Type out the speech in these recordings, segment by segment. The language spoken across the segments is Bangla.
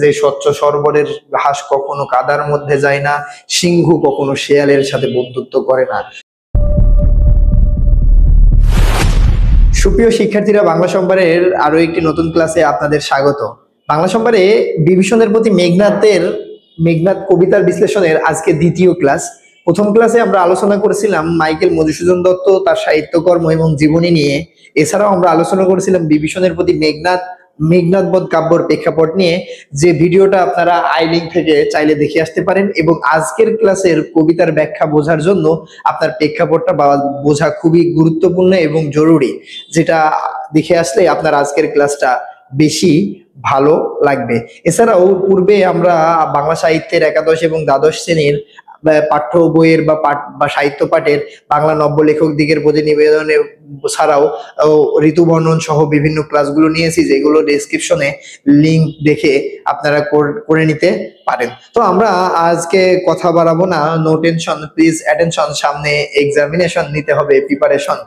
যে স্বচ্ছ সরোবরের হাঁস কখনো কাদার মধ্যে যায় না, সিংহ কখনো শেয়ালের সাথে বন্ধুত্ব করে না। সুপ্রিয় শিক্ষার্থীরা, বাংলা সম্পারের আরো একটি নতুন ক্লাসে আপনাদের স্বাগত। বাংলা সম্পারে বিভীষণের প্রতি মেঘনাদ কবিতার বিশ্লেষণের আজকে দ্বিতীয় ক্লাস। প্রথম ক্লাসে আমরা আলোচনা করেছিলাম মাইকেল মধুসূদন দত্ত তার সাহিত্যকর্ম এবং জীবনী নিয়ে। এছাড়াও আমরা আলোচনা করেছিলাম বিভীষণের প্রতি মেঘনাদবধ কাব্যর প্রেক্ষাপট নিয়ে, যে ভিডিওটা আপনারা আই লিঙ্ক থেকে চাইলে দেখে আসতে পারেন। এবং আজকের ক্লাসের কবিতার ব্যাখ্যা বোঝার জন্য আপনার প্রেক্ষাপটটা বোঝা খুবই গুরুত্বপূর্ণ এবং জরুরি, যেটা দেখে আসলে আপনার আজকের ক্লাসটা বেশি ভালো লাগবে। এছাড়াও পূর্বে আমরা বাংলা সাহিত্যের একাদশ এবং দ্বাদশ শ্রেণীর পাঠ্য বইয়ের বা সাহিত্য পাঠের বাংলা নব্য লেখক দিকের প্রতিনিবেদনে ছাড়াও ঋতুবর্ণন সহ বিভিন্ন ক্লাসগুলো নিয়েছি, যেগুলো ডেসক্রিপশনে লিংক দেখে আপনারা করে নিতে পারেন। তো আমরা আজকে কথা বাড়াবো না, নো টেনশন, প্লিজ অ্যাটেনশন, সামনে এক্সামিনেশন নিতে হবে, প্রিপারেশন।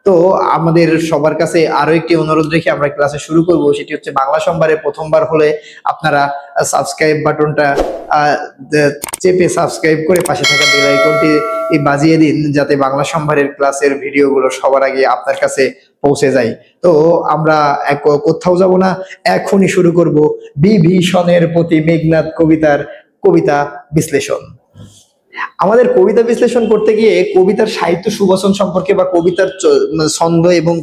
তো আমাদের সবার কাছে আরো একটি অনুরোধ রেখে আমরা ক্লাসে শুরু করব, সেটি হচ্ছে বাংলা সম্পারে প্রথমবার হলে আপনারা সাবস্ক্রাইব বাটনটা চেপে সাবস্ক্রাইব করে পাশে থাকা বেল আইকনটি বাজিয়ে দিন, যাতে বাংলা সম্পারের ক্লাসের ভিডিওগুলো সবার আগে আপনার কাছে পৌঁছে যায়। তো আমরা কোথাও যাব না, এখনই শুরু করব বিভীষণের প্রতি মেঘনাদ কবিতা বিশ্লেষণ। আমাদের কবিতা বিশ্লেষণ করতে গিয়ে কবিতার সাহিত্য সুবাসন সম্পর্কে বা কবিতার ছন্দ এবং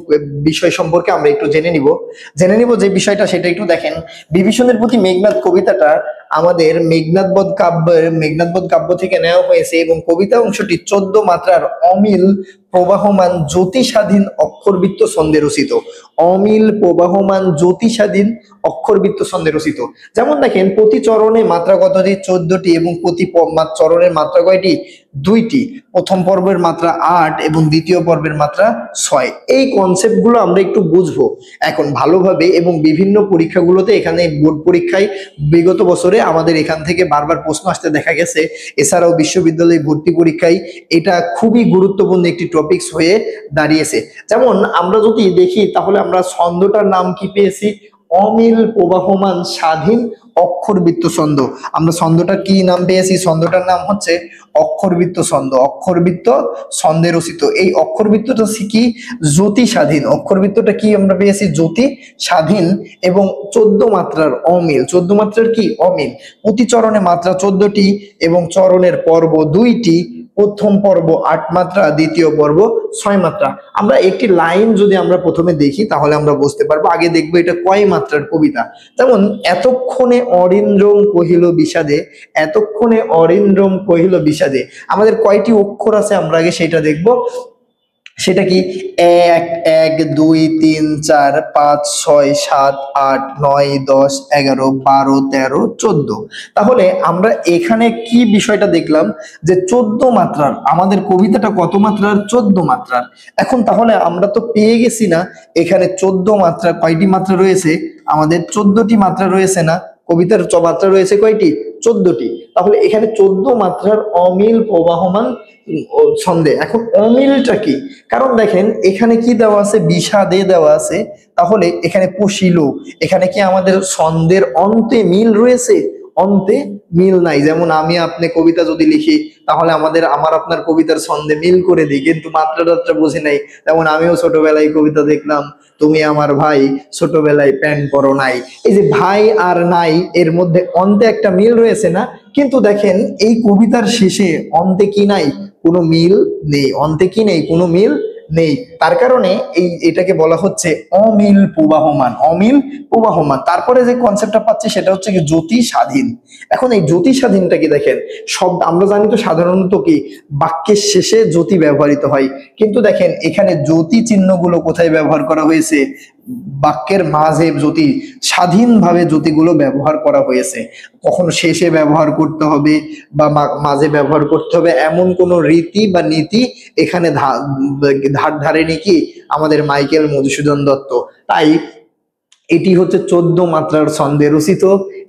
বিষয় সম্পর্কে আমরা একটু জেনে নিব যে বিষয়টা, সেটা একটু দেখেন। বিভীষণের প্রতি মেঘনাদ কবিতাটা আমাদের মেঘনাদবধ কাব্য থেকে নেওয়া হয়েছে এবং কবিতা অংশটি 14 মাত্রার অমিল প্রবাহমান জ্যোতি স্বাধীন অক্ষরবৃত্ত ছন্দে রচিত। অমিল প্রবাহমান জ্যোতি স্বাধীন অক্ষরবৃত্ত ছন্দে রচিত। যেমন দেখেন, প্রতি চরণে মাত্রা কতটি? 14টি। এবং প্রতি চরণের মাত্রা কয়টি? 2টি। প্রথম পর্বের মাত্রা 8 এবং দ্বিতীয় পর্বের মাত্রা 6। এই কনসেপ্ট গুলো আমরা একটু বুঝবো এখন ভালোভাবে, এবং বিভিন্ন পরীক্ষাগুলোতে, এখানে বোর্ড পরীক্ষায় বিগত বছরে আমাদের এখান থেকে বারবার প্রশ্ন আসতে দেখা গেছে। এছাড়াও বিশ্ববিদ্যালয় ভর্তি পরীক্ষায় এটা খুবই গুরুত্বপূর্ণ একটি টপিকস হয়ে দাঁড়িয়েছে। যেমন আমরা যদি দেখি, তাহলে আমরা ছন্দটার নাম কি পেয়েছি? অমিল প্রবাহমান স্বাধীন অক্ষরবৃত্ত ছন্দ। আমরা ছন্দটার কি নাম পেয়েছি? ছন্দটার নাম হচ্ছে অক্ষরবৃত্ত ছন্দ। অক্ষরবৃত্ত ছন্দে রচিত। এই অক্ষরবৃত্তটা কি? জ্যোতি স্বাধীন। অক্ষরবৃত্তটা কি আমরা পেয়েছি? জ্যোতি স্বাধীন এবং 14 মাত্রার অমিল। 14 মাত্রার কি? অমিল। প্রতি চরণে মাত্রা 14টি এবং চরণের পর্ব 2টি। প্রথম পর্ব 8 মাত্রা, দ্বিতীয় পর্ব 6 মাত্রা। আমরা একটি লাইন যদি আমরা প্রথমে দেখি, তাহলে আমরা বুঝতে পারবো। আগে দেখবো এটা কয় মাত্রার কবিতা। যেমন, এতক্ষণে অরিন্দ্রম কহিল বিষাদে, এতক্ষণে অরিন্দ্রম কহিল বিষাদে, আমাদের কয়টি অক্ষর আছে আমরা আগে সেটা দেখবো। সেটা কি? 1 1 2 3 4 5 6 7 8 9 10 11 12 13 14। তাহলে আমরা এখানে কি বিষয়টা দেখলাম, যে 14 মাত্রার আমাদের কবিতাটা কত মাত্রার? 14 মাত্রার। এখন তাহলে আমরা তো পেয়ে গেছি না, এখানে 14 মাত্রা কয়টি মাত্রা রয়েছে? আমাদের 14টি মাত্রা রয়েছে না? কবিতার মাত্রা রয়েছে কয়টি? 14টি। তাহলে এখানে 14 মাত্রার অমিল প্রবাহমান ছন্দে। এখন অমিলটা কি? কারণ দেখেন, এখানে কি দেওয়া আছে? বিষাদে দেওয়া আছে। তাহলে এখানে পশিল, এখানে কি আমাদের ছন্দের অন্তে মিল রয়েছে? অন্তে মিল নাই। যেমন আমি আপনি কবিতা যদি লিখি, তাহলে আমার আপনার কবিতার ছন্দে মিল করে দিই, কিন্তু মাত্রা বুঝি নাই। যেমন আমিও ছোটবেলায় কবিতা দেখলাম, তুমি আমার ভাই ছোটবেলায় প্যান্ট পরো নাই। এই যে ভাই আর নাই, এর মধ্যে অন্তে একটা মিল রয়েছে না? কিন্তু দেখেন, এই কবিতার শেষে অন্তে কি নাই? কোনো মিল নেই। অন্তে কি নেই? কোনো মিল নেই। তার কারণে এটাকে বলা হচ্ছে অমিল প্রবাহমান। অমিল প্রবাহমান। তারপরে যে কনসেপ্টটা পাচ্ছি সেটা হচ্ছে কি? জ্যোতি স্বাধীন। এখন এই জ্যোতি স্বাধীনটা কি? দেখেন, শব্দ আমরা জানি তো সাধারণত কি বাক্যের শেষে জ্যোতি ব্যবহৃত হয়, কিন্তু দেখেন এখানে জ্যোতি চিহ্নগুলো কোথায় ব্যবহার করা হয়েছে? বাক্যের মাঝে জ্যোতি, স্বাধীনভাবে জ্যোতিগুলো ব্যবহার করা হয়েছে। কখনো শেষে ব্যবহার করতে হবে বা মাঝে ব্যবহার করতে হবে, এমন কোনো রীতি বা নীতি এখানে ধারেনি কি আমাদের মাইকেল মধুসূদন দত্ত। তাই এটি হচ্ছে 14 মাত্রার ছন্দে রচিত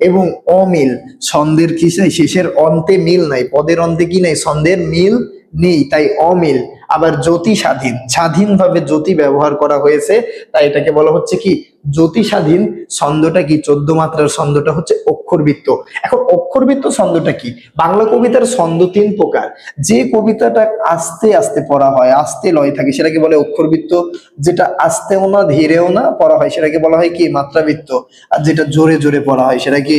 এবং অমিল। ছন্দের কি? শেষের অন্তে মিল নাই, পদের অন্তে কি নাই? ছন্দের মিল নেই তাই অমিল। আবার জ্যোতি স্বাধীন, স্বাধীনভাবে জ্যোতি ব্যবহার করা হয়েছে তাই এটাকে বলা হচ্ছে কি জ্যোতি স্বাধীন। ছন্দটা কি 14 মাত্রার ছন্দটা হচ্ছে অক্ষরবৃত্ত। এখন অক্ষরবৃত্ত ছন্দটা কি? বাংলা কবিতার ছন্দ 3 প্রকার। যে কবিতাটা আস্তে আস্তে পড়া হয়, আস্তে লয় থাকে সেটাকে বলে অক্ষরবৃত্ত। যেটা আস্তেও না ধীরেও না পড়া হয় সেটাকে বলা হয় কি মাত্রাবৃত্ত। আর যেটা জোরে জোরে পড়া হয় সেটা কি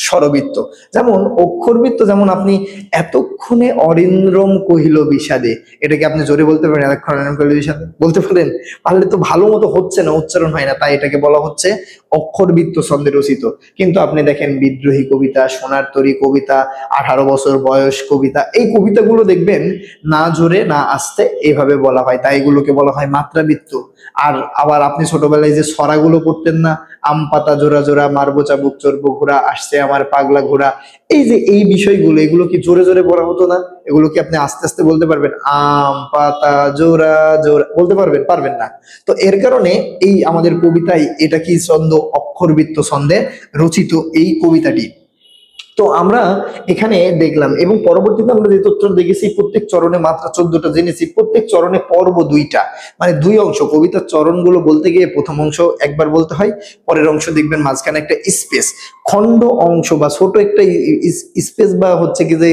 স্বরবৃত্ত। যেমন অক্ষরবৃত্ত, যেমন আপনি এতক্ষণে অরিন্দ্রম কহিল বিষাদে, এটাকে আপনি জোরে বলতে পারেন? এতক্ষণ অরিন্দ্রম কহিল বিষাদে বলতে পারেন? পারলে তো ভালো মতো হচ্ছে না, উচ্চারণ হয় না, তাই এটাকে বলা হচ্ছে অক্ষরবৃত্ত ছন্দে রচিত। কিন্তু আপনি দেখেন বিদ্রোহী কবিতা, সোনার তরী কবিতা, 18 বছর বয়স কবিতা, এই কবিতাগুলো দেখবেন না জোরে না আস্তে এভাবে বলা হয়, তাই এগুলোকে বলা হয় মাত্রাবৃত্ত। আর আবার আপনি ছোটবেলায় যে ছড়াগুলো পড়তেন না, আম পাতা জোড়া জোড়া মারবো চাবুক চড়বো ঘোড়া আসছে আমার পাগলা ঘোড়া, এই যে এই বিষয়গুলো, এগুলো কি জোরে জোরে পড়া হতো না? এগুলো কি আপনি আস্তে আস্তে বলতে পারবেন? আম পাতা জোড়া জোড়া বলতে পারবেন? পারবেন না। তো এর কারণে এই আমাদের কবিতায় এটা কি ছন্দ? অক্ষরবৃত্ত ছন্দে রচিত এই কবিতাটি। তো আমরা এখানে দেখলাম এবং পরবর্তীতে আমরা যে তথ্য দেখেছি প্রত্যেক চরণে মাত্রা 14টা জেনেছি, প্রত্যেক চরণে পর্ব 2টা, মানে 2 অংশ। কবিতার চরণগুলো বলতে গিয়ে প্রথম অংশ একবার বলতে হয়, পরের অংশ দেখবেন মাঝখানে একটা স্পেস, খণ্ড অংশ বা ছোট একটা স্পেস বা হচ্ছে কি যে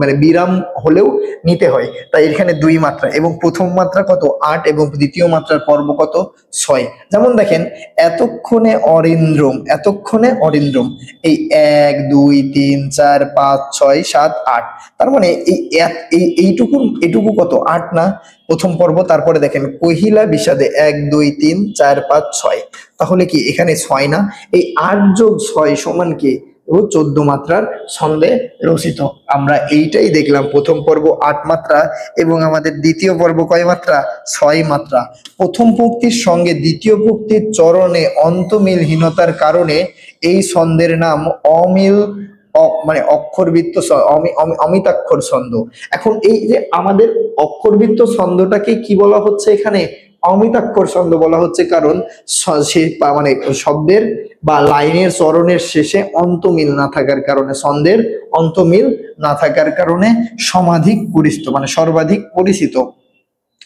মানে বিরাম হলেও নিতে হয়, তাই এখানে 2 মাত্রা এবং প্রথম মাত্রা কত 8 এবং দ্বিতীয় মাত্রার পর্ব কত 6। যেমন দেখেন এতক্ষণে অরিন্দ্রম, এতক্ষণে অরিন্দ্রম, এই 1 2 3 4 5 6 7 8, তার মানে এইটুকু এটুকু কত 8 না প্রথম পর্ব। তারপরে দেখেন কহিলা বিষাদে 1 2 3 4 5 6, তাহলে কি এখানে 6 না? এই 8 যোগ 6 সমান কি ও 14 মাত্রার ছন্দে রচিত। আমরা এইটাই দেখলাম, প্রথম পর্ব 8 মাত্রা এবং আমাদের দ্বিতীয় পর্ব কয় মাত্রা? 6 মাত্রা। প্রথম পংক্তির সঙ্গে দ্বিতীয় পংক্তির চরণে অন্তমিলহীনতার কারণে এই ছন্দের নাম অমিল, মানে অক্ষরবৃত্ত অমিতাক্ষর ছন্দ। এখন এই যে আমাদের অক্ষরবৃত্ত ছন্দটাকে কি বলা হচ্ছে এখানে? অমিতাক্ষর ছন্দ বলা হচ্ছে, কারণ মানে শব্দের বা লাইনের চরণের শেষে অন্তমিল না থাকার কারণে, ছন্দের অন্তমিল না থাকার কারণে সমাধিক পরিচিত, মানে সর্বাধিক পরিচিত।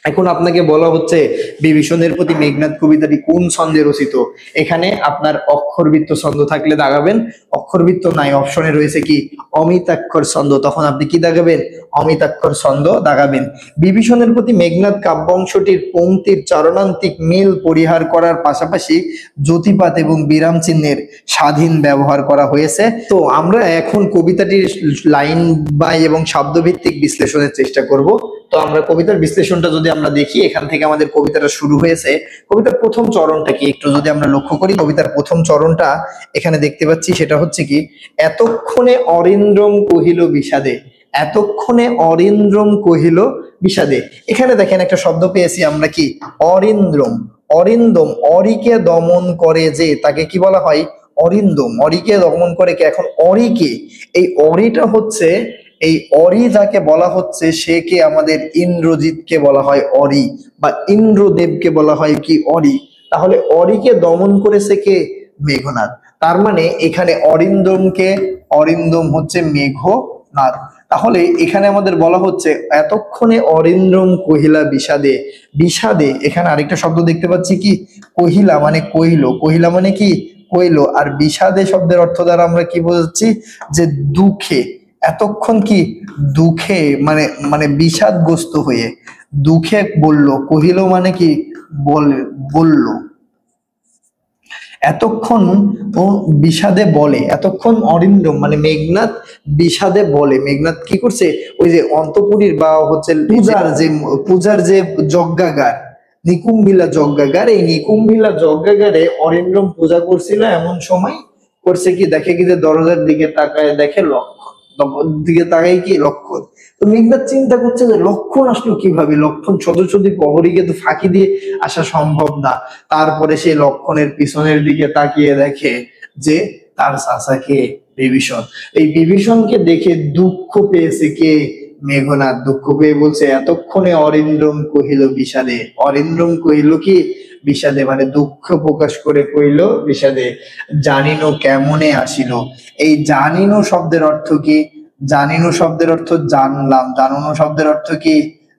এখন আপনাকে বলা হচ্ছে বিভীষণের প্রতি মেঘনাদ কবিতাটি কোন ছন্দে রচিত? এখানে আপনার অক্ষরবৃত্ত ছন্দ থাকলে দাগাবেন, অক্ষরবৃত্ত নাই অপশনে রয়েছে কি অমিতাক্ষর ছন্দ, তখন আপনি কি দাগাবেন? অমিতাক্ষর ছন্দ দাগাবেন। বিভীষণের প্রতি মেঘনাদ কাব্যাংশটির পংক্তির চারণান্তিক মিল পরিহার করার পাশাপাশি জ্যোতিপাত এবং বিরাম চিহ্নের স্বাধীন ব্যবহার করা হয়েছে। তো আমরা এখন কবিতাটির লাইন বাই এবং শব্দভিত্তিক বিশ্লেষণের চেষ্টা করব। তো আমরা কবিতার বিশ্লেষণটা যদি আমরা দেখি, এখান থেকে আমাদের কবিতাটা শুরু হয়েছে। কবিতার প্রথম চরণটা কি একটু যদি আমরা লক্ষ্য করি, কবিতার প্রথম চরণটা এখানে দেখতে পাচ্ছি, সেটা হচ্ছে কি এতক্ষণে অরিন্দ্রম কহিল বিষাদে, এতক্ষণে অরিন্দ্রম কহিল বিষাদে। এখানে দেখেন একটা শব্দ পেয়েছি আমরা কি অরিন্দ্রম, অরিন্দম, অরিকে দমন করে যে তাকে কি বলা হয়? অরিন্দম। অরিকে দমন করে কে? এখন অরিকে, এই অরিটা হচ্ছে, এই অরি যাকে বলা হচ্ছে সে কে? আমাদের ইন্দ্রজিৎকে বলা হয় অরি, বা ইন্দ্রদেবকে বলা হয় কি অরি। তাহলে অরিকে দমন করেছে কে? মেঘনাদ। তার মানে এখানে অরিন্দমকে, অরিন্দম হচ্ছে মেঘনাদ। তাহলে এখানে আমাদের বলা হচ্ছে এতক্ষণে অরিন্দ্রম কহিলা বিষাদে, বিষাদে এখানে আরেকটা শব্দ দেখতে পাচ্ছি কি কহিলা, মানে কইল, কহিলা মানে কি কইল। আর বিষাদে শব্দের অর্থ দ্বারা আমরা কি বোঝাচ্ছি? যে দুঃখে, এতক্ষণ কি দুঃখে, মানে মানে বিষাদগ্রস্ত হয়ে দুঃখে বলল, কহিল মানে কি বলল। এতক্ষণ ও বিষাদে বলে, এতক্ষণ অরিন্দম মানে মেঘনাদ বিষাদে বলে। মেঘনাদ কি করছে? ওই যে অন্তপুরীর বা হচ্ছে পূজার যে যজ্ঞাগার, নিকুম্ভিলা যজ্ঞাগার, এই নিকুম্ভিলা যজ্ঞাগারে অরিন্দ্রম পূজা করছিল। এমন সময় করছে কি, দেখে কি যে দরজার দিকে তাকায় দেখে লক্ষণ, দিকে তাকাই কি লক্ষণ। তো মেঘনাদ চিন্তা করছে যে লক্ষণ আসলো কিভাবে? লক্ষণ সদস্যদের প্রহরীকে তো ফাঁকি দিয়ে আসা সম্ভব না। তারপরে সেই লক্ষণের পিছনের দিকে তাকিয়ে দেখে যে তার চাচাকে বিভীষণ। এই বিভীষণকে দেখে দুঃখ পেয়েছে কে? মেঘনাদ। দুঃখ পেয়ে বলছে এতক্ষণে অরিন্দ্রম কহিল বিষাদে, অরিন্দ্রম কহিল কি বিষাদে, মানে দুঃখ প্রকাশ করে কইল বিষাদে। জানিনো কেমনে আসিল, এই জানিনো শব্দের অর্থ কি? জানিনু শব্দের অর্থ জানলাম, জানুনু শব্দের অর্থ কি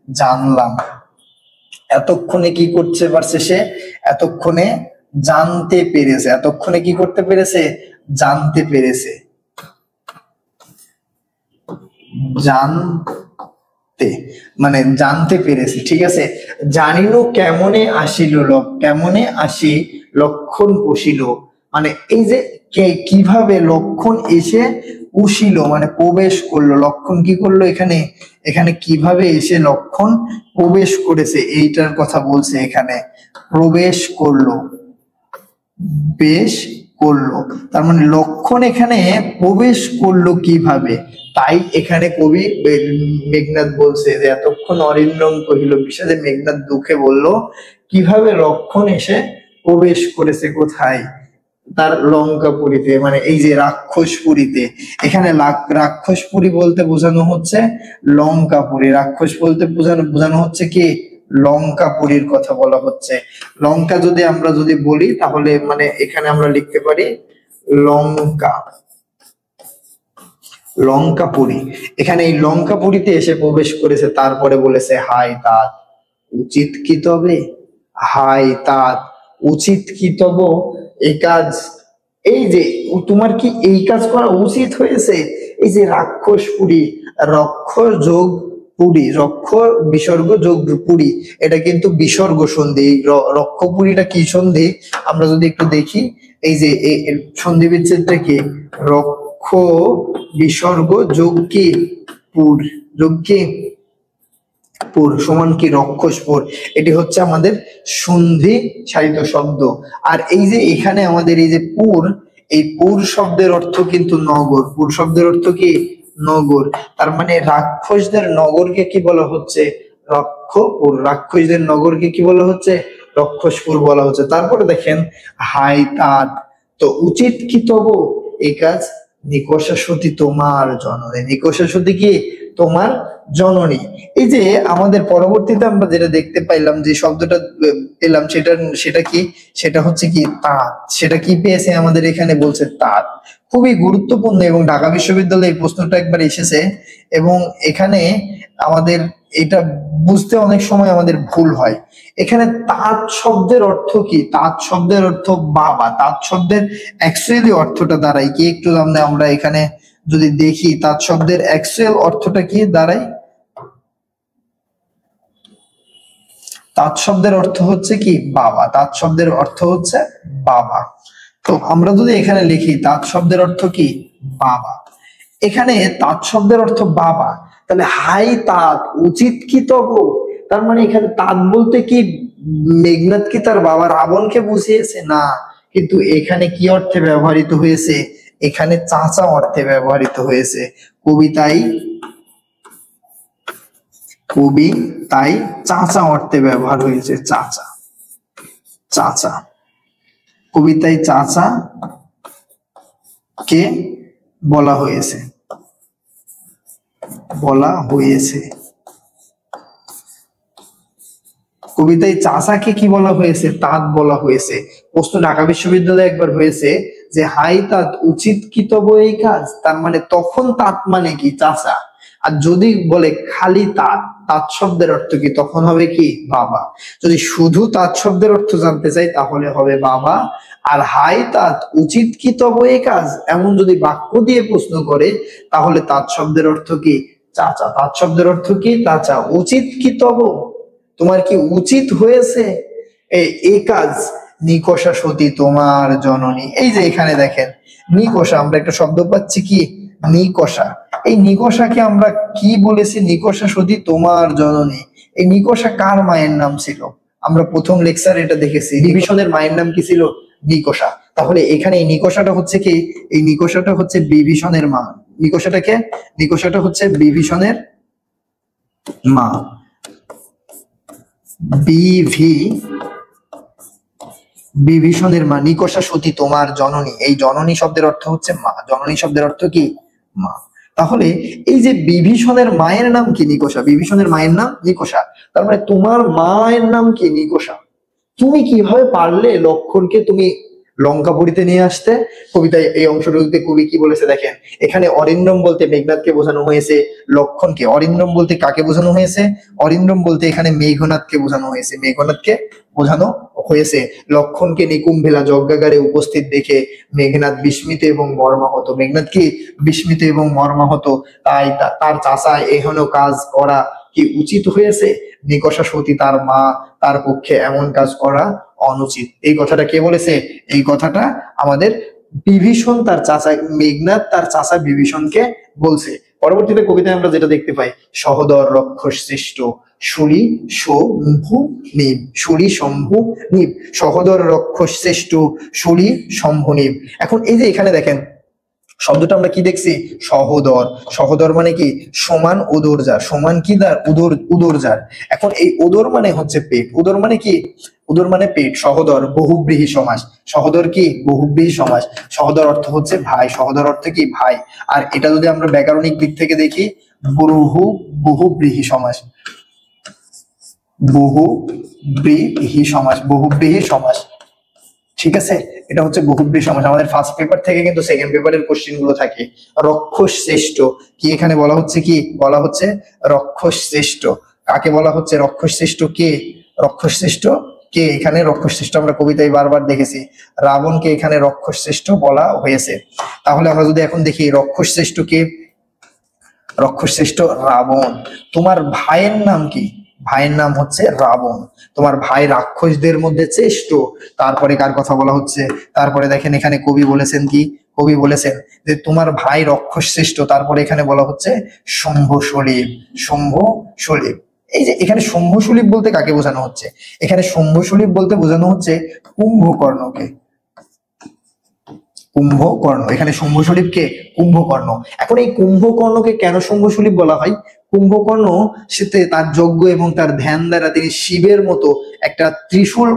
জানলাম। এতক্ষণে কি করতে পারছে সে, এতক্ষণে জানতে পেরেছে, এতক্ষণে কি করতে পেরেছে, জানতে পেরেছে, জানতে মানে জানতে পেরেছে, ঠিক আছে। জানিনু কেমনে আসিল, কেমনে আসি লক্ষণ পুষিল, মানে এই যে কিভাবে লক্ষণ এসে পুষিল মানে প্রবেশ করলো, লক্ষণ কি করলো এখানে, এখানে কিভাবে এসে লক্ষণ প্রবেশ করেছে এইটার কথা বলছে এখানে, প্রবেশ করলো, বেশ করলো, তার মানে লক্ষণ এখানে প্রবেশ করলো কিভাবে। তাই এখানে কবি মেঘনাদ বলছে যে এতক্ষণ অরিন্দম কহিল বিষাদে, মেঘনাদ দুঃখে বলল কিভাবে লক্ষণ এসে প্রবেশ করেছে কোথায়, তার লঙ্কাপুরীতে, মানে এই যে রাক্ষসপুরীতে। এখানে রাক্ষসপুরী বলতে বোঝানো হচ্ছে লঙ্কাপুরী, রাক্ষস বলতে বোঝানো হচ্ছে কি লঙ্কাপুরীর কথা বলা হচ্ছে। লঙ্কা যদি আমরা যদি বলি তাহলে মানে এখানে আমরা লিখতে পারি লঙ্কা, লঙ্কাপুরী। এখানে এই লঙ্কাপুরীতে এসে প্রবেশ করেছে, তারপরে বলেছে হাই তাত উচিত কি তবে, হাই তাত উচিত কি তব এই কাজ, এই যে তোমার কি এই কাজ করা উচিত হয়েছে। এই যে রাক্ষসপুরী, রক্ষ যোগ পুরী, রক্ষ বিসর্গ যোগ পুরী, এটা কিন্তু বিসর্গ সন্ধি। রক্ষপুরীটা কি সন্ধি আমরা যদি একটু দেখি, এই যে সন্ধি বিচ্ছেদটা কি, রক্ষ বিসর্গ যোগ কি পুর, যোগ কি পুর সমান কি রক্ষসপুর, এটি হচ্ছে আমাদের সন্ধি সাধিত শব্দ। আর এই যে এখানে আমাদের এই যে পুর, এই পুর শব্দের অর্থ কিন্তু নগর, পুর শব্দের অর্থ কি নগর, তার মানে রাক্ষসদের নগরকে কি বলা হচ্ছে রক্ষপুর, রাক্ষসদের নগরকে কি বলা হচ্ছে রক্ষসপুর বলা হচ্ছে। তারপরে দেখেন হাই তাত, তো উচিত কি তব এই কাজ, নিকষা সতী তোমার জননী, নিকষা সতী কি তোমার জননী। এই যে আমাদের পরবর্তীতে আমরা যেটা দেখতে পাইলাম যে শব্দটা পেলাম, সেটা কি, সেটা হচ্ছে কি তাঁত, সেটা কি পেয়েছে আমাদের এখানে বলছে তাঁত, খুবই গুরুত্বপূর্ণ। এবং ঢাকা বিশ্ববিদ্যালয়ে এই প্রশ্নটা একবার এসেছে, এবং এখানে আমাদের এটা বুঝতে অনেক সময় আমাদের ভুল হয়। এখানে তাঁত শব্দের অর্থ কি, তাঁত শব্দের অর্থ বাবা, তাঁত শব্দের অ্যাকচুয়ালি অর্থটা দাঁড়ায় কি, একটু আমরা এখানে যদি দেখি তাঁত শব্দের অ্যাকচুয়াল অর্থটা কি দাঁড়ায়, তাঁত শব্দের অর্থ হচ্ছে কি বাবা, তাঁত শব্দের অর্থ হচ্ছে বাবা। তো আমরা যদি এখানে লিখি তাঁত শব্দের অর্থ কি বাবা, এখানে তাঁত শব্দের অর্থ বাবা, তাহলে হাই তাঁত উচিত কি তব, তার মানে এখানে তাঁত বলতে কি মেঘনাদ কি তার বাবা রাবণকে বুঝিয়েছে না, কিন্তু এখানে কি অর্থে ব্যবহৃত হয়েছে, এখানে চাচা অর্থে ব্যবহৃত হয়েছে। কবি তাই চাচা অর্থে ব্যবহার হয়েছে, চাচা, চাচা, কবিতায় চাচা কে বলা হয়েছে, বলা হয়েছে, কবিতায় চাচাকে কি বলা হয়েছে তাঁত বলা হয়েছে। প্রশ্ন ঢাকা বিশ্ববিদ্যালয়ে একবার হয়েছে যে হাই তাঁত উচিত কি তব এই কাজ, তার মানে তখন তাঁত মানে কি চাচা, আর যদি বলে খালি তাঁত, তাঁত শব্দের অর্থ কি তখন হবে কি বাবা। যদি শুধু তাঁত শব্দের অর্থ জানতে চাই তাহলে হবে বাবা, আর হাই তাঁত উচিত কি তব এই কাজ এমন যদি বাক্য দিয়ে প্রশ্ন করে তাহলে তাঁত শব্দের অর্থ কি চাচা, তাঁত শব্দের অর্থ কি চাচা, উচিত কি তব তোমার কি উচিত হয়েছে এই কাজ, নিকষা সতী তোমার জননী। এই যে এখানে দেখেন নিকষা, আমরা একটা শব্দ পাচ্ছি কি নিকষা, এই নিকষাকে আমরা কি বলেছি নিকষা সতী তোমার জননী। এই নিকষা কার মায়ের নাম ছিল, আমরা প্রথম লেকচার এটা দেখেছি, বিভীষণের মায়ের নাম কি ছিল নিকষা। তাহলে এখানে এই নিকষাটা হচ্ছে কি, এই নিকষাটা হচ্ছে বিভীষণের মা, নিকষাটাকে, নিকষাটা হচ্ছে বিভীষণের মা, বিভীষণের মা, নিকষা সতী তোমার জননী, এই জননী শব্দের অর্থ হচ্ছে মা, জননী শব্দের অর্থ কি মা। তাহলে এই যে বিভীষণের মায়ের নাম কি নিকষা, বিভীষণের মায়ের নাম নিকষা, তার মানে তোমার মায়ের নাম কি নিকষা। তুমি কিভাবে পারলে লক্ষণকে তুমি লঙ্কাপুরীতে নিয়ে আসতে। কবিতায় এই অংশটুকুতে কবি কি বলেছে দেখেন, এখানে অরিন্দম বলতে মেঘনাথকে বোঝানো হয়েছে, লক্ষণকে। অরিন্দম বলতে কাকে বোঝানো হয়েছে? অরিন্দম বলতে এখানে মেঘনাথকে বোঝানো হয়েছে, মেঘনাথকে বোঝানো হয়েছে। লক্ষণকে নিকুম্ভেলা যজ্ঞাগারে উপস্থিত দেখে মেঘনাথ বিস্মিত এবং মর্মাহত। মেঘনাথ কি বিস্মিত এবং মর্মাহত, তাই তার চাচা এহেন কাজ করা কি উচিত হয়েছে? নিকষা সতী তার মা, তার পক্ষে এমন কাজ করা অনুচিত। এই কথাটা কে বলেছে? এই কথাটা আমাদের বিভীষণ তার চাচা, মেঘনাথ তার চাচা বিভীষণকে বলছে। পরবর্তীতে কবিতায় আমরা যেটা দেখতে পাই, সহোদর রক্ষস শ্রেষ্ঠ শুরি শম্ভু নিব, শুরি শম্ভু নিব, সহোদর রক্ষস শ্রেষ্ঠ শুরি শম্ভু নিব। এখন এই যে এখানে দেখেন শব্দটা আমরা কি দেখছি? সহোদর। সহোদর মানে কি? সমান উদরজার, সমান কি দার? উদরজার। এখন এই উদর মানে হচ্ছে পেট, উদর মানে কি? উদর মানে পেট। সহোদর বহুব্রীহি সমাস, সহোদর কি? বহুব্রীহি সমাস। সহোদর অর্থ হচ্ছে ভাই, সহোদর অর্থ কি? ভাই। আর এটা যদি আমরা ব্যাকরণিক দিক থেকে দেখি, বহুব্রীহি সমাস, বহুব্রীহি সমাস, বহুব্রীহি সমাস, ঠিক আছে? এটা হচ্ছে বহুব্রীহি সমাস। আমাদের ফার্স্ট পেপার থেকে কিন্তু সেকেন্ড পেপারের কোশ্চেন গুলো থাকে। রক্ষস শ্রেষ্ঠ কি এখানে বলা হচ্ছে? কি বলা হচ্ছে? রক্ষস শ্রেষ্ঠ। কাকে বলা হচ্ছে রক্ষস শ্রেষ্ঠ? কে রক্ষস শ্রেষ্ঠ? কে এখানে রক্ষস শ্রেষ্ঠ? আমরা কবিতায় বারবার দেখেছি রাবণকে এখানে রক্ষস শ্রেষ্ঠ বলা হয়েছে। তাহলে আমরা যদি এখন দেখি রক্ষস শ্রেষ্ঠ কে? রক্ষস শ্রেষ্ঠ রাবণ। তোমার ভাইয়ের নাম কি? ভাইয়ের নাম হচ্ছে রাবণ। তোমার ভাই রাক্ষসদের মধ্যে শ্রেষ্ঠ। তারপরে কার কথা বলা হচ্ছে? তারপরে দেখেন এখানে কবি বলেছেন কি? কবি বলেছেন যে তোমার ভাই রক্ষস শ্রেষ্ঠ। তারপরে এখানে বলা হচ্ছে শম্ভু সলীব, শম্ভু সলীব। এই যে এখানে শম্ভু সলীব বলতে কাকে বোঝানো হচ্ছে? এখানে শম্ভু সলীব বলতে বোঝানো হচ্ছে কুম্ভকর্ণকে। কুম্ভকর্ণ, এখানে শম্ভু সলীবকে কুম্ভকর্ণ। এখন এই কুম্ভকর্ণকে কেন শম্ভু সলীব বলা হয়? কুম্ভকর্ণ সেতে তার যজ্ঞ এবং তার ধ্যান দ্বারা তিনি শিবের মতো একটা ত্রিশূল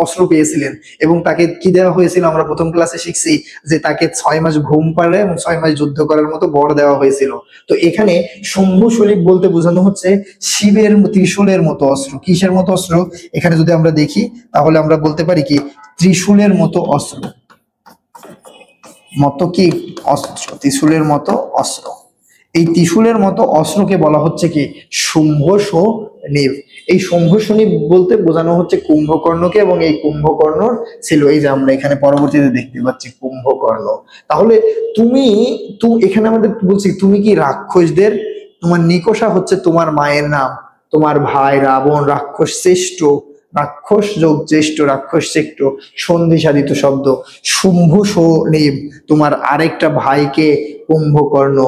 অস্ত্র পেয়েছিলেন, এবং তাকে কি দেওয়া হয়েছিল? আমরা প্রথম ক্লাসে শিখছি যে তাকে 6 মাস ঘুম পাড়ে এবং 6 মাস যুদ্ধ করার মতো বর দেওয়া হয়েছিল। তো এখানে শম্ভু সলীব বলতে বোঝানো হচ্ছে শিবের ত্রিশূলের মতো অস্ত্র। কিসের মতো অস্ত্র? এখানে যদি আমরা দেখি তাহলে আমরা বলতে পারি কি ত্রিশূলের মতো অস্ত্র, মতো কি অস্ত্র, ত্রিশূলের মতো অস্ত্র। এই ত্রিশূলের মতো অস্ত্রকে বলা হচ্ছে কি শুম্ভ শনিব। এই শুম্ভ শনিব বলতে বোঝানো হচ্ছে কুম্ভকর্ণকে, এবং এই কুম্ভকর্ণ ছিল এই যে আমরা এখানে পরবর্তীতে দেখতে পাচ্ছি কুম্ভকর্ণ। তাহলে তুমি এখানে আমাদের বলছি তুমি কি রাক্ষসদের, তোমার নিকষা হচ্ছে তোমার মায়ের নাম, তোমার ভাই রাবণ রাক্ষস শ্রেষ্ঠ, রাক্ষস যোগ জ্যেষ্ঠ, রাক্ষস শ্রেষ্ঠ সন্ধি সাধিত শব্দ। শুম্ভ শনিব তোমার আরেকটা ভাইকে কুম্ভকর্ণ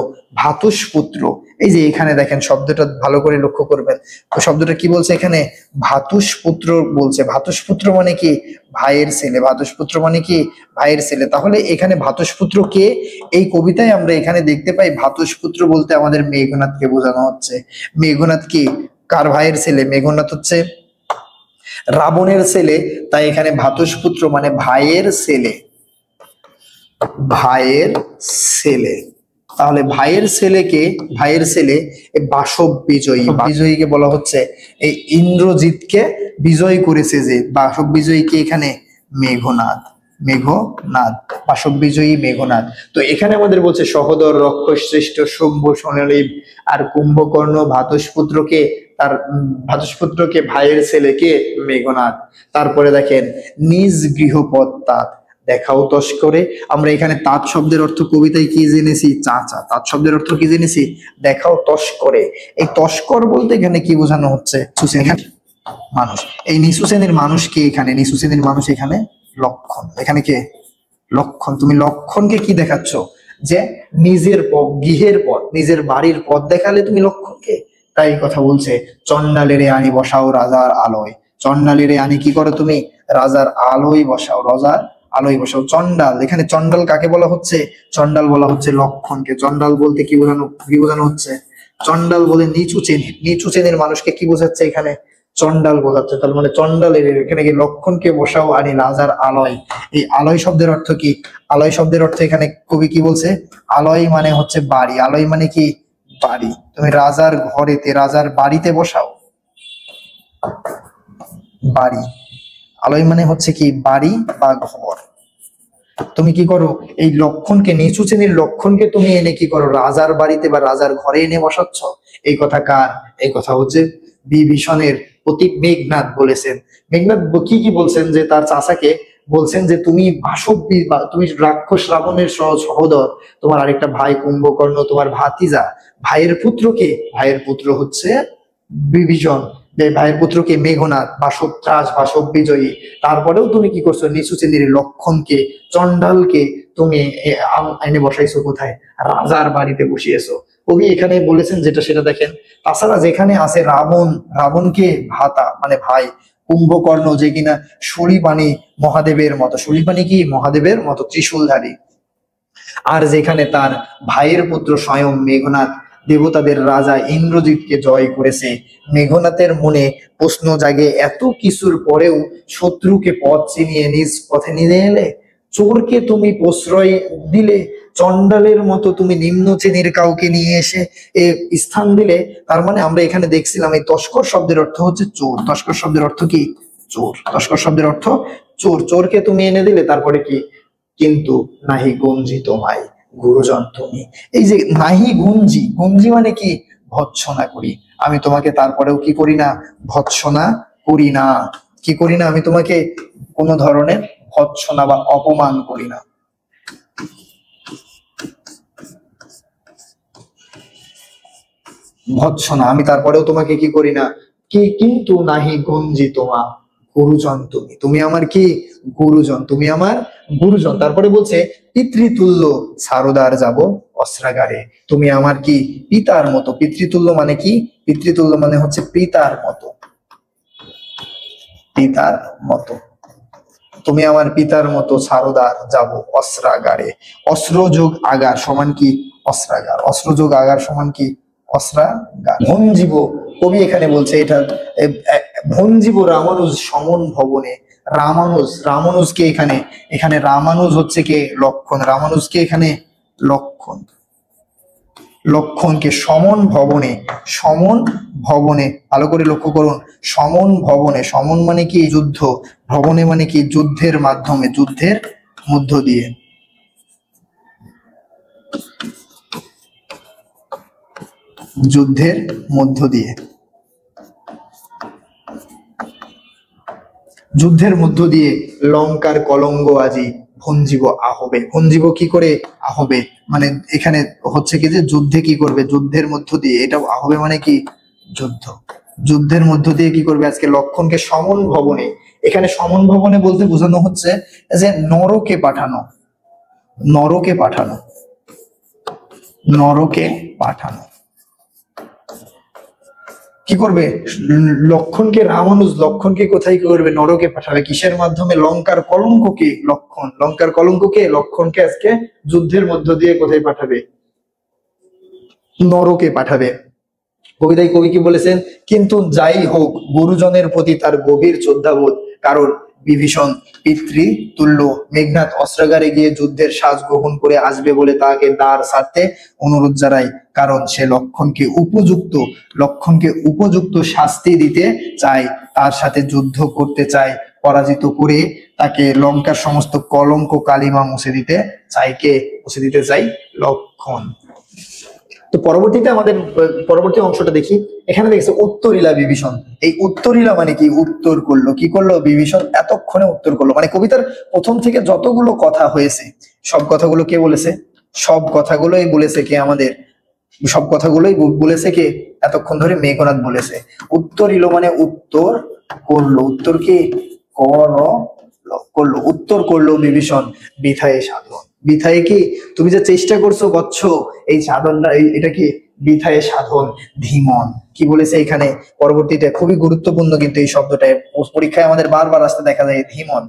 ভাতুষপুত্র। এই যে এখানে দেখেন শব্দটা ভালো করে লক্ষ্য করবেন, তো শব্দটা কি বলছে এখানে? ভাতুষপুত্র বলছে। ভাতুষপুত্র মানে কি? ভাইয়ের ছেলে। ভাতুষপুত্র মানে কি? ভাইয়ের ছেলে। তাহলে এখানে ভাতুষপুত্র কে? এই কবিতায় আমরা এখানে দেখতে পাই ভাতুষপুত্র বলতে আমাদের মেঘনাথকে বোঝানো হচ্ছে। মেঘনাথ কি? কার ভাইয়ের ছেলে? মেঘনাথ হচ্ছে রাবণের ছেলে, তাই এখানে ভাতুষপুত্র মানে ভাইয়ের ছেলে, ভাইয়ের ছেলে। তাহলে ভাইয়ের ছেলেকে, ভাইয়ের ছেলে বাসব বিজয়ী, বিজয়ীকে বলা হচ্ছে এই ইন্দ্রজিৎকে বিজয় করেছে যে বাসব বিজয়ীকে এখানে মেঘনাদ, মেঘনাদ, বাসব বিজয়ী মেঘনাদ। তো এখানে আমাদের বলছে সহোদর রক্ষস শ্রেষ্ঠ শম্ভু স্বর্ণলীপ, আর কুম্ভকর্ণ ভাতুষপুত্রকে, তার ভাতুষপুত্রকে ভাইয়ের ছেলেকে মেঘনাদ। তারপরে দেখেন নিজ গৃহপত্তাৎ দেখাও তস্করে। আমরা এখানে তাঁত শব্দের অর্থ কবিতায় কি জেনেছি? চাচা। তাঁত শব্দের অর্থ কি জেনেছি? দেখাও তস্করে। এই তস্কর বলতে এখানে কি বোঝানো হচ্ছে? মানুষ। এই নিচু শ্রেণীর মানুষ কে এখানে? নিচু শ্রেণীর মানুষ এখানে লক্ষণ। এখানে কে? লক্ষণ। তুমি লক্ষণকে কি দেখাচ্ছ? যে নিজের গৃহের পথ, নিজের বাড়ির পথ দেখালে তুমি লক্ষণকে। তাই কথা বলছে চন্ডালেরে আনি বসাও রাজার আলোয়। চন্ডালেরে আনি কি করো তুমি? রাজার আলোয় বসাও, রাজার আলোয় বসাও। চন্ডাল, এখানে চন্ডাল কাকে বলা হচ্ছে? চন্ডাল বলা হচ্ছে লক্ষণকে। চন্ডাল বলতে কি বোঝানো হচ্ছে? চন্ডাল বলে নিচু শ্রেণী, নিচু শ্রেণীর মানুষকে কি বোঝাচ্ছে এখানে? চন্ডাল বোঝাচ্ছে। তার মানে চন্ডালের এখানে কি লক্ষণকে বসাও আনি রাজার আলয়। এই আলয় শব্দের অর্থ কি? আলয় শব্দের অর্থ এখানে কবি কি বলছে? আলয় মানে হচ্ছে বাড়ি। আলয় মানে কি? বাড়ি। তুমি রাজার ঘরেতে, রাজার বাড়িতে বসাও। বাড়ি, আলয় মানে হচ্ছে কি? বাড়ি বা ঘর। তুমি কি করো, এই লক্ষণকে, নিচু শ্রেণীর লক্ষণকে তুমি এনে কি করো, রাজার বাড়িতে বা রাজার ঘরে এনে বসাচ্ছ। এই কথা কার? এই কথা হচ্ছে বিভীষণের প্রতি মেঘনাদ বলেছেন। মেঘনাদ কি কি বলছেন, যে তার চাচাকে বলছেন যে তুমি বাসব্বী বা তুমি রাক্ষস রাবণের সহোদর, তোমার আরেকটা ভাই কুম্ভকর্ণ তোমার ভাতিজা, ভাইয়ের পুত্রকে, ভাইয়ের পুত্র হচ্ছে বিভীষণ, যে ভাইয়ের পুত্রকে মেঘনাদ, বাসব ত্রাস, বাসব বিজয়ী, তারপরেও তুমি কি করছো, নিচু শ্রেণীর লক্ষণকে, চন্ডালকে তুমি এনে বসাইছো কোথায়? রাজার বাড়িতে বসিয়েছো। কবি এখানে বলেছেন যেটা সেটা দেখেন। তাছাড়া যেখানে আছে রাবণ, রাবণকে ভাতা মানে ভাই, কুম্ভকর্ণ যে কিনা শূলিপাণি মহাদেবের মতো, শূলিপাণি কি মহাদেবের মতো ত্রিশূলধারী, আর যেখানে তার ভাইয়ের পুত্র স্বয়ং মেঘনাদ দেবতাদের রাজা ইন্দ্রজিৎকে জয় করেছে, মেঘনাথের মনে প্রশ্ন জাগে, এত কিছুর পরেও শত্রুকে পথ চিনিয়ে নিজ পথে নিয়ে এলে, চোরকে তুমি প্রশ্রয় দিলে, চন্ডালের মতো তুমি নিম্ন শ্রেণীর কাউকে নিয়ে এসে এ স্থান দিলে। তার মানে আমরা এখানে দেখছিলাম এই তস্কর শব্দের অর্থ হচ্ছে চোর। তস্কর শব্দের অর্থ কি? চোর। তস্কর শব্দের অর্থ চোর। চোরকে তুমি এনে দিলে, তারপরে কি? কিন্তু নাহি গঞ্জি তোমায় গুরুজন তুমি। এই যে নাহি গুঞ্জি, গুঞ্জি মানে কি? ভৎসনা করি আমি তোমাকে, তারপরেও কি করি না? ভৎসনা করি না। কি করি না? আমি তোমাকে কোনো ধরনের ভৎসনা বা অপমান করি না। ভৎসনা, আমি তারপরেও তোমাকে কি করি না? কি কিন্তু নাহি গঞ্জি তোমা গুরুজন তুমি, তুমি আমার কি? গুরুজন, তুমি আমার গুরুজন। তারপরে বলছে পিতৃতুল্য সারদার যাব অস্ত্রাগারে, তুমি আমার কি? পিতার মতো। পিতৃতুল্য মানে কি? পিতৃতুল্য মানে হচ্ছে পিতার মতো, পিতার মতো। তুমি আমার পিতার মতো সারদার যাব অস্ত্রাগারে। অস্ত্র যোগ আগার সমান কি? অস্ত্রাগার। অস্ত্র যোগ আগার সমান কি? অস্ত্রাগার। ভঞ্জীব, কবি এখানে বলছে এটা ভঞ্জীব রামানুজ সমন ভবনে। রামানুজ, রামানুজকে এখানে, এখানে রামানুজ হচ্ছে কে? লক্ষণ। রামানুজকে এখানে লক্ষণ, লক্ষণকে সমন ভবনে, সমন ভবনে, ভালো করে লক্ষ্য করুন, সমন ভবনে, সমন মানে কি? যুদ্ধ, ভবনে মানে কি? যুদ্ধের মাধ্যমে, যুদ্ধের মধ্য দিয়ে। যুদ্ধের মধ্য দিয়ে, যুদ্ধের মধ্য দিয়ে লঙ্কার কলঙ্ক আজি ভঞ্জীব আহবে। ভঞ্জীব কি করে? আহবে মানে এখানে হচ্ছে কি যে যুদ্ধে কি করবে? যুদ্ধের মধ্য দিয়ে, এটাও আহবে মানে কি? যুদ্ধ। যুদ্ধের মধ্য দিয়ে কি করবে? আজকে লক্ষণকে সমন ভবনে, এখানে সমন ভবনে বলতে বোঝানো হচ্ছে যে নরকে পাঠানো, নরকে পাঠানো, নরকে পাঠানো। কি করবে? লক্ষণকে, রামানুজ লক্ষণকে কোথায় কি করবে? নরকে পাঠাবে। কিসের মাধ্যমে? লঙ্কার কলঙ্ককে, লক্ষণ লঙ্কার কলঙ্ককে, লক্ষণকে আজকে যুদ্ধের মধ্য দিয়ে কোথায় পাঠাবে? নরকে পাঠাবে। কবিতায় কবি কি বলেছেন? কিন্তু যাই হোক গুরুজনের প্রতি তার গভীর শ্রদ্ধাবোধ, কারণ বিভীষণ পিতৃ তুল্য। মেঘনাদ অস্ত্রাগারে গিয়ে যুদ্ধের সাজ গ্রহণ করে আসবে বলে তাকে দ্বার ছাড়তে অনুরোধ জানায়, কারণ সে লক্ষণকে উপযুক্ত, লক্ষণকে উপযুক্ত শাস্তি দিতে চায়, তার সাথে যুদ্ধ করতে চায়, পরাজিত করে তাকে লঙ্কার সমস্ত কলঙ্ক কালিমা মুছে দিতে চায়। কে মুছে দিতে চাই? লক্ষণ। তো পরবর্তীতে আমাদের পরবর্তী অংশটা দেখি। এখানে দেখছে উত্তরিলা বিভীষণ। এই উত্তরিলা মানে কি? উত্তর করলো। কি করলো? বিভীষণ এতক্ষণে উত্তর করলো। মানে কবিতার প্রথম থেকে যতগুলো কথা হয়েছে সব কথাগুলো কে বলেছে? সব কথাগুলোই বলেছে কে? আমাদের সব কথাগুলোই বলেছে কে? এতক্ষণ ধরে মেঘনাদ বলেছে। উত্তরিল মানে উত্তর করলো। উত্তর কি? করলো, করলো, উত্তর করলো বিভীষণ বৃথায় সাধন। বৃথায় কি? তুমি যে চেষ্টা করছো বৎস, এই সাধনটা, এটা কি? বৃথায় সাধন ধীমন। কি বলেছে এখানে? পরবর্তীতে খুবই গুরুত্বপূর্ণ কিন্তু এই শব্দটা পরীক্ষায় আমাদের বারবার আসতে দেখা যায়। ধীমন,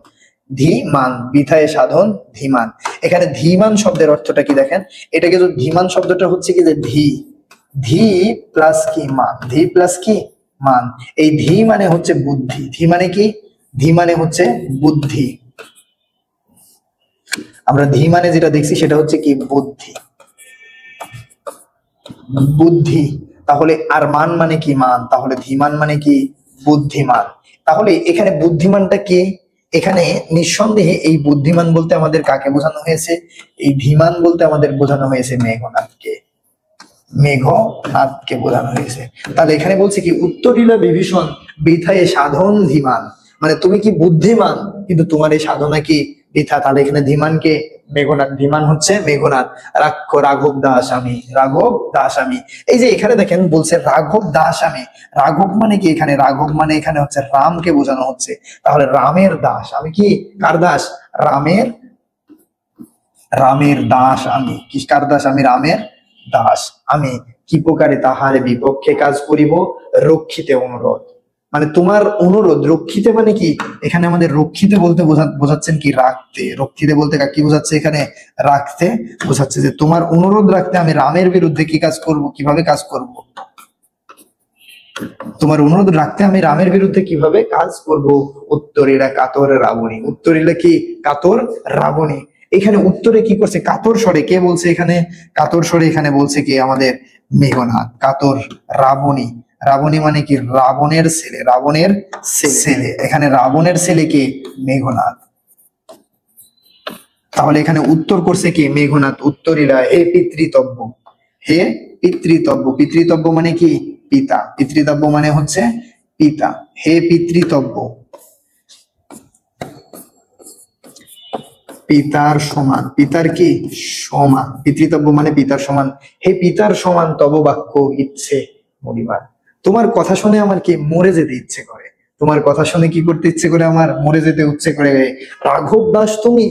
ধীমান, বৃথায় সাধন ধীমান। এখানে ধীমান শব্দের অর্থটা কি দেখেন? এটাকে যদি ধীমান শব্দটা হচ্ছে কি যে ধী, ধী প্লাস কি মান, ধী প্লাস কি মান। এই ধী মানে হচ্ছে বুদ্ধি। ধী মানে কি? ধী মানে হচ্ছে বুদ্ধি। আমরা ধী মানে যেটা দেখছি সেটা হচ্ছে কি? বুদ্ধি, বুদ্ধি। তাহলে আর মান মানে কি? মান। তাহলে ধীমান মানে কি? বুদ্ধিমান। তাহলে এখানে বুদ্ধিমানটা কে? এখানে নিঃসন্দেহে এই বুদ্ধিমান বলতে আমাদের কাকে বোঝানো হয়েছে? এই ধীমান বলতে আমাদের বোঝানো হয়েছে মেঘনাদকে, মেঘনাদকে বোঝানো হয়েছে। তাহলে এখানে বলছে কি উত্তরীলা বিভীষণ বৃথায় সাধন ধীমান, মানে তুমি কি বুদ্ধিমান কিন্তু তোমার এই সাধনা কি বৃথা। তাহলে এখানে ধীমানকে মেঘনাদ, ধীমান হচ্ছে মেঘনাদ। রাঘব দাস আমি, রাঘব দাস আমি। এই যে এখানে দেখেন বলছে রাঘব দাস আমি, রাঘব মানে কি? এখানে রাঘব মানে এখানে হচ্ছে রামকে বোঝানো হচ্ছে। তাহলে রামের দাস আমি, কি কার দাস? রামের, রামের দাস আমি। কি কার দাস? আমি রামের দাস। আমি কি প্রকারে তাহার বিপক্ষে কাজ করিব, রক্ষিতে অনুরোধ, মানে তোমার অনুরোধ। রক্ষিতে মানে কি? এখানে আমাদের রক্ষিতে বলতে বোঝাচ্ছেন কি? রাখতে। রক্ষিতে বলতে কি বোঝাচ্ছে? এখানে রাখতে বোঝাচ্ছে, যে তোমার অনুরোধ রাখতে আমি রামের বিরুদ্ধে কি কাজ করব, কিভাবে কাজ করব। তোমার অনুরোধ রাখতে আমি রামের বিরুদ্ধে কিভাবে কাজ করব। উত্তরীরা কাতর রাবণী, উত্তরীরা কি? কাতর রাবণী। এখানে উত্তরে কি করছে? কাতর স্বরে কে বলছে? এখানে কাতর স্বরে এখানে বলছে কি? আমাদের মেঘনাদ। কাতর রাবণী, রাবণী মানে কি? রাবণের ছেলে, রাবণের ছেলে। এখানে রাবণের ছেলে কে? মেঘনাদ। তাহলে এখানে উত্তর করছে কি? মেঘনাদ। উত্তরীরা হে পিতৃতব্য, হে পিতৃতব্য। পিতৃতব্য মানে কি? পিতা। পিতৃতব্য মানে হচ্ছে পিতা। হে পিতৃতব্য, পিতার সমান, পিতার কি? সমান। পিতৃতব্য মানে পিতার সমান। হে পিতার সমান তব বাক্য ইচ্ছে মরিবার, তোমার কথা শুনে আমার কি? মরে যেতে ইচ্ছে করে। তোমার কথা শুনে কি করতে ইচ্ছে করে? আমার মরে যেতে ইচ্ছে করে। রাঘব দাস তুমি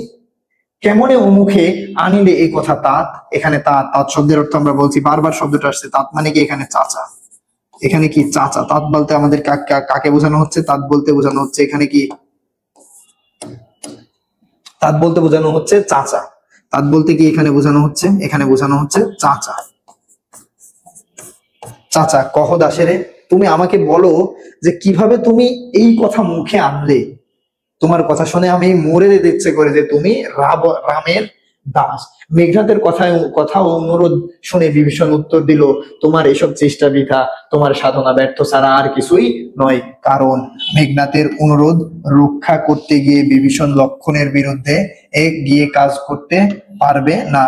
কেমনে অমুখে আনিলে এই কথা তাত। এখানে তাত, তাত শব্দের অর্থ আমরা বলছি, বারবার শব্দটা আসছে। তাত মানে কি? এখানে চাচা। এখানে কি? চাচা। তাত বলতে আমাদের কাকে বোঝানো হচ্ছে? তাত বলতে বোঝানো হচ্ছে এখানে কি? তাত বলতে বোঝানো হচ্ছে চাচা। তাত বলতে কি এখানে বোঝানো হচ্ছে? এখানে বোঝানো হচ্ছে চাচা। চাচা কহ দাসেরে, তুমি আমাকে বলো যে কিভাবে তুমি এই কথা মুখে আনলে। তোমার কথা শুনে আমি মরে যেতে ইচ্ছে করে, যে তুমি রামের দাস। মেঘনাদের কথা ও অনুরোধ শুনে বিভীষণ উত্তর দিল, তোমার এসব চেষ্টা বৃথা, তোমার সাধনা ব্যর্থ ছাড়া আর কিছুই নয়। কারণ মেঘনাদের অনুরোধ রক্ষা করতে গিয়ে বিভীষণ লক্ষণের বিরুদ্ধে গিয়ে কাজ করতে পারবে না।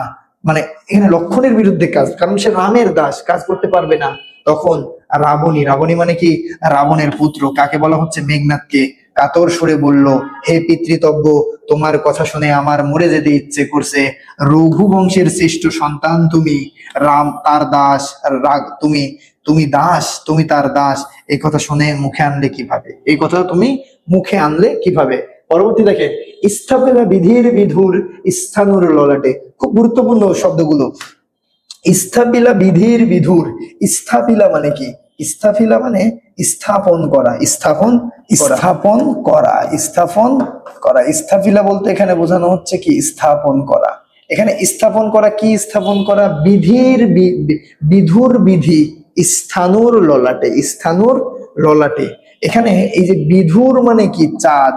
মানে এখানে লক্ষণের বিরুদ্ধে কাজ, কারণ সে রামের দাস, কাজ করতে পারবে না। তখন রাবণী, রাবণী মানে কি? রাবণের পুত্র। কাকে বলা হচ্ছে? মেঘনাদকে। কাতর সুরে বলল, হে পিতৃতব্য, তোমার কথা শুনে আমার মরে যেতে ইচ্ছে করছে। রঘুবংশের শ্রেষ্ঠ সন্তান তুমি, রাম তার দাস। তুমি, তুমি দাস, তুমি তার দাস। এই কথা শুনে মুখে আনলে কিভাবে? এই কথা তুমি মুখে আনলে কিভাবে? পরবর্তী দেখেন, স্থাপনা বিধির বিধুর স্থানুর ললাটে। খুব গুরুত্বপূর্ণ শব্দগুলো। স্থাপিলা বিধির বিধুর। স্থাপিলা মানে কি? স্থাপিলা মানে স্থাপন করা, স্থাপন, স্থাপন করা, স্থাপন করা। স্থাপিলা বলতে এখানে বোঝানো হচ্ছে কি? স্থাপন করা। এখানে স্থাপন করা কি? স্থাপন করা বিধির বিধুর বিধি স্থানুর ললাটে, স্থানুর ললাটে। এখানে এই যে বিধুর মানে কি? চাঁদ,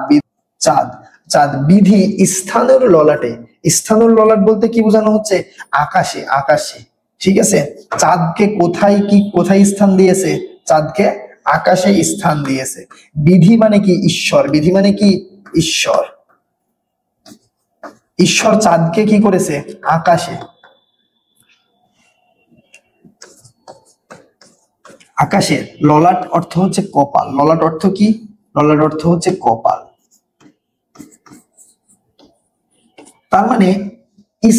চাঁদ, চাঁদ। বিধি স্থানুর ললাটে, স্থানুর ললাট বলতে কি বোঝানো হচ্ছে? আকাশে, আকাশে। ঠিক আছে, চাঁদকে কোথায় কি, কোথায় স্থান দিয়েছে? চাঁদকে আকাশে স্থান দিয়েছে। বিধি মানে কি? ঈশ্বর। বিধি মানে কি? ঈশ্বর। ঈশ্বর চাঁদকে কি করেছে? আকাশে, আকাশের। ললাট অর্থ হচ্ছে কপাল। ললাট অর্থ কি? ললাট অর্থ হচ্ছে কপাল। তার মানে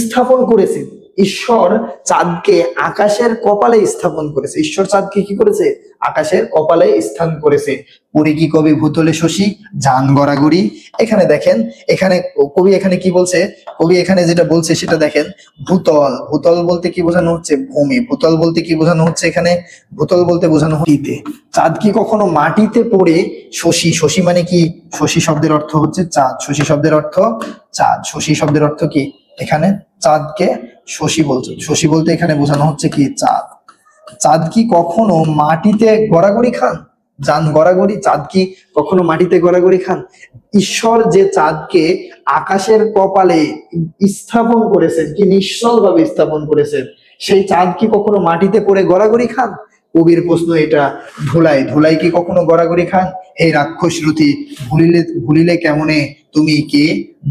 স্থাপন করেছে ঈশ্বর চাঁদকে আকাশের কপালে স্থাপন করেছে। ঈশ্বর চাঁদকে কি করেছে? আকাশের কপালে স্থান করেছে। পরে কি কবি ভূতলে শশী যান গড়াগড়ি। এখানে দেখেন, এখানে কবি এখানে কি বলছে? কবি এখানে যেটা বলছে সেটা দেখেন। ভূতল, ভূতল বলতে কি বোঝানো হচ্ছে? ভূমি। ভূতল বলতে কি বোঝানো হচ্ছে? এখানে ভূতল বলতে বোঝানো হচ্ছে চাঁদ কি কখনো মাটিতে পড়ে? শশী, শশী মানে কি? শশী শব্দের অর্থ হচ্ছে চাঁদ। শশী শব্দের অর্থ চাঁদ। শশী শব্দের অর্থ কি? এখানে চাঁদকে শশী বলছে। শশী বলতে এখানে বোঝানো হচ্ছে কি? চাঁদ। চাঁদ কি কখনো মাটিতে গড়াগড়ি খান? যান গড়াগড়ি। চাঁদ কি কখনো মাটিতে গড়াগড়ি খান? ঈশ্বর যে চাঁদকে আকাশের কপালে স্থাপন করেছেন, কি নিশ্চল ভাবে স্থাপন করেছেন, সেই চাঁদ কি কখনো মাটিতে পড়ে গড়াগড়ি খান? কবির প্রশ্ন এটা। ধুলাই, ধুলাই কি কখনো গড়াগড়ি খান? হে রাক্ষস রুতি, ভুলিলে ভুলিলে কেমনে তুমি কে?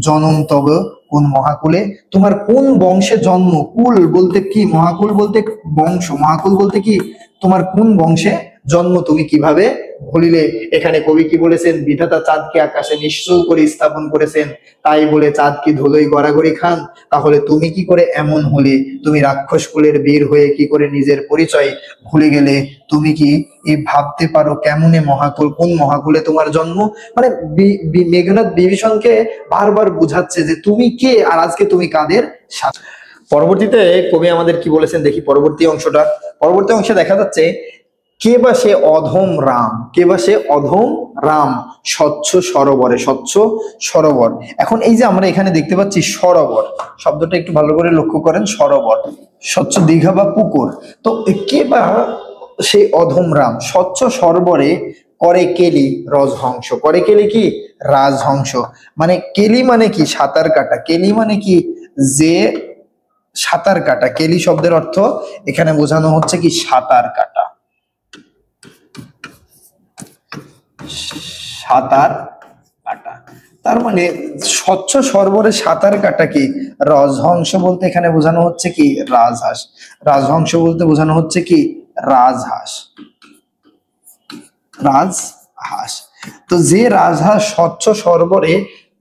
জনম তব কোন মহাকুলে? তোমার কোন বংশে জন্ম? কুল বলতে কি? মহাকুল বলতে বংশ, মহাকুল বলতে কি? তোমার কোন বংশে জন্ম, তুমি কিভাবে ভুলিলে? এখানে কবি কি বলেছেন? বিধাতা চাঁদকে আকাশে নিশ্চল করে স্থাপন করেছেন, তাই বলে চাঁদ কি ধুলোই গড়াগড়ি খান? তাহলে তুমি কি করে এমন হলে? তুমি রাক্ষস কুলের বীর হয়ে কি করে নিজের পরিচয় ভুলে গেলে? তুমি কি এই ভাবতে পারো কেমনে মহাকুল, কোন মহাকুলে তোমার জন্ম? মানে মেঘনাদ বিভীষণকে বারবার বুঝাচ্ছে যে তুমি কে আর আজকে তুমি কাদের সাথে। পরবর্তীতে কবি আমাদের কি বলেছেন দেখি পরবর্তী অংশটা। পরবর্তী অংশে দেখা যাচ্ছে, কে বা সে অধম রাম, কে বা সে অধম রাম স্বচ্ছ সরোবরে, স্বচ্ছ সরোবর। এখন এই যে আমরা এখানে দেখতে পাচ্ছি সরোবর শব্দটা, একটু ভালো করে লক্ষ্য করেন, সরোবর স্বচ্ছ দীঘা বা পুকুর। তো কে বা সেই অধম রাম স্বচ্ছ সরোবরে করে কেলি রজহংস, করে কেলি কি? রাজহংস। মানে কেলি মানে কি? সাঁতার কাটা। কেলি মানে কি? যে সাঁতার কাটা। কেলি শব্দের অর্থ এখানে বোঝানো হচ্ছে কি? সাঁতার কাটা, সাঁতার কাটা। তার মানে স্বচ্ছ সরোবরে সাঁতার কাটা কি? রাজহংস বলতে এখানে বোঝানো হচ্ছে কি? রাজহাঁস। রাজহংস বলতে বোঝানো হচ্ছে কি? রাজহাঁস, রাজহাঁস। তো যে রাজহাঁস স্বচ্ছ সরোবরে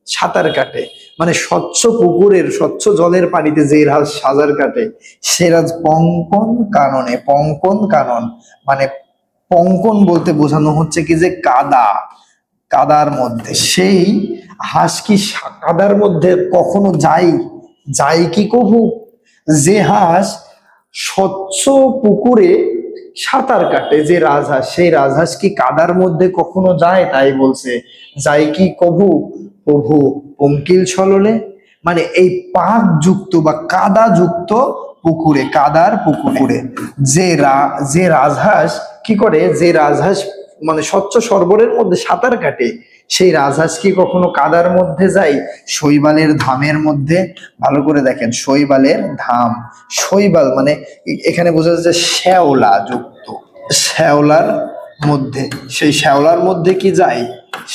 সাঁতার কাটে, মানে স্বচ্ছ পুকুরের স্বচ্ছ জলের পানিতে যে রাজ সাঁতার কাটে, সে রাজ পঙ্কন কাননে। পঙ্কন কানন মানে পঙ্কন বলতে বোঝানো হচ্ছে কি? যে কাদা, কাদার মধ্যে। সেই হাঁস কি কাদার মধ্যে কখনো যায়? যায় কি কভু? যে হাঁস স্বচ্ছ পুকুরে সাঁতার কাটে, যে রাজহাঁস, সেই রাজহাঁস কি কাদার মধ্যে কখনো যায়? তাই বলছে, যায় কি কভু? প্রভু পঙ্কিল ছললে। মানে এই পাক যুক্ত বা কাদা যুক্ত পুকুরে, কাদার পুকুরে যে রাজহাঁস কি করে? যে রাজহাঁস মানে স্বচ্ছ সরোবরের মধ্যে সাঁতার কাটে, সেই রাজহাঁস কি কখনো কাদার মধ্যে যায়? শৈবালের ধামের মধ্যে। ভালো করে দেখেন, শৈবালের ধাম, শৈবাল মানে এখানে বোঝা যাচ্ছে শ্যাওলা যুক্ত, শ্যাওলার মধ্যে। সেই শ্যাওলার মধ্যে কি যায়?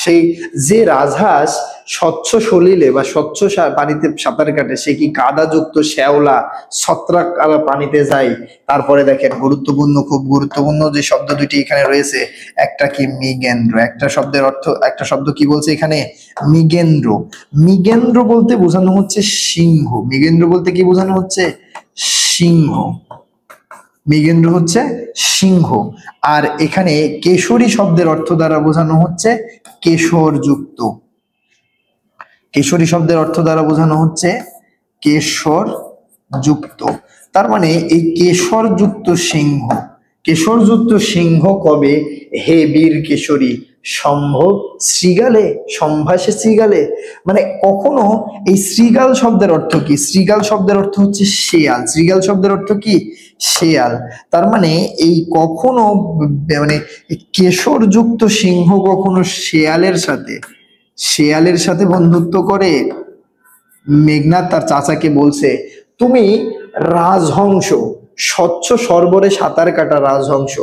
সেই যে রাজহাঁস স্বচ্ছ সলিলে বা স্বচ্ছ পানিতে সাঁতার কাটে, সে কি কাদাযুক্ত শ্যাওলা ছত্রাক পানিতে যায়? তারপরে দেখেন গুরুত্বপূর্ণ, খুব গুরুত্বপূর্ণ যে শব্দ দুটি এখানে রয়েছে, একটা কি? মৃগেন্দ্র। একটা শব্দের অর্থ, একটা শব্দ কি বলছে এখানে? মৃগেন্দ্র। মৃগেন্দ্র বলতে বোঝানো হচ্ছে সিংহ। মৃগেন্দ্র বলতে কি বোঝানো হচ্ছে? সিংহ। মৃগেন্দ্র হচ্ছে সিংহ। আর এখানে কেশরী শব্দের অর্থ দ্বারা বোঝানো হচ্ছে কেশর যুক্ত। কেশরী শব্দের অর্থ দ্বারা বোঝানো হচ্ছে কেশর যুক্ত। তার মানে এই কেশর যুক্ত সিংহ, কেশর যুক্ত সিংহ কবে? হে বীর কেশরী সম্ভব শ্রীগালে, সম্ভাসে শ্রীগালে। মানে কখনো এই শ্রীগাল শব্দের অর্থ কি? শ্রীগাল শব্দের অর্থ হচ্ছে শেয়াল। শ্রীগাল শব্দের অর্থ কি? শেয়াল। তার মানে এই কখনো মানে কেশর যুক্ত সিংহ কখনো শেয়ালের সাথে, শেয়ালের সাথে বন্ধুত্ব করে। মেঘনাদ তার চাচাকে বলছে, তুমি রাজহংস, স্বচ্ছ সরোবরে সাঁতার কাটা রাজহংস,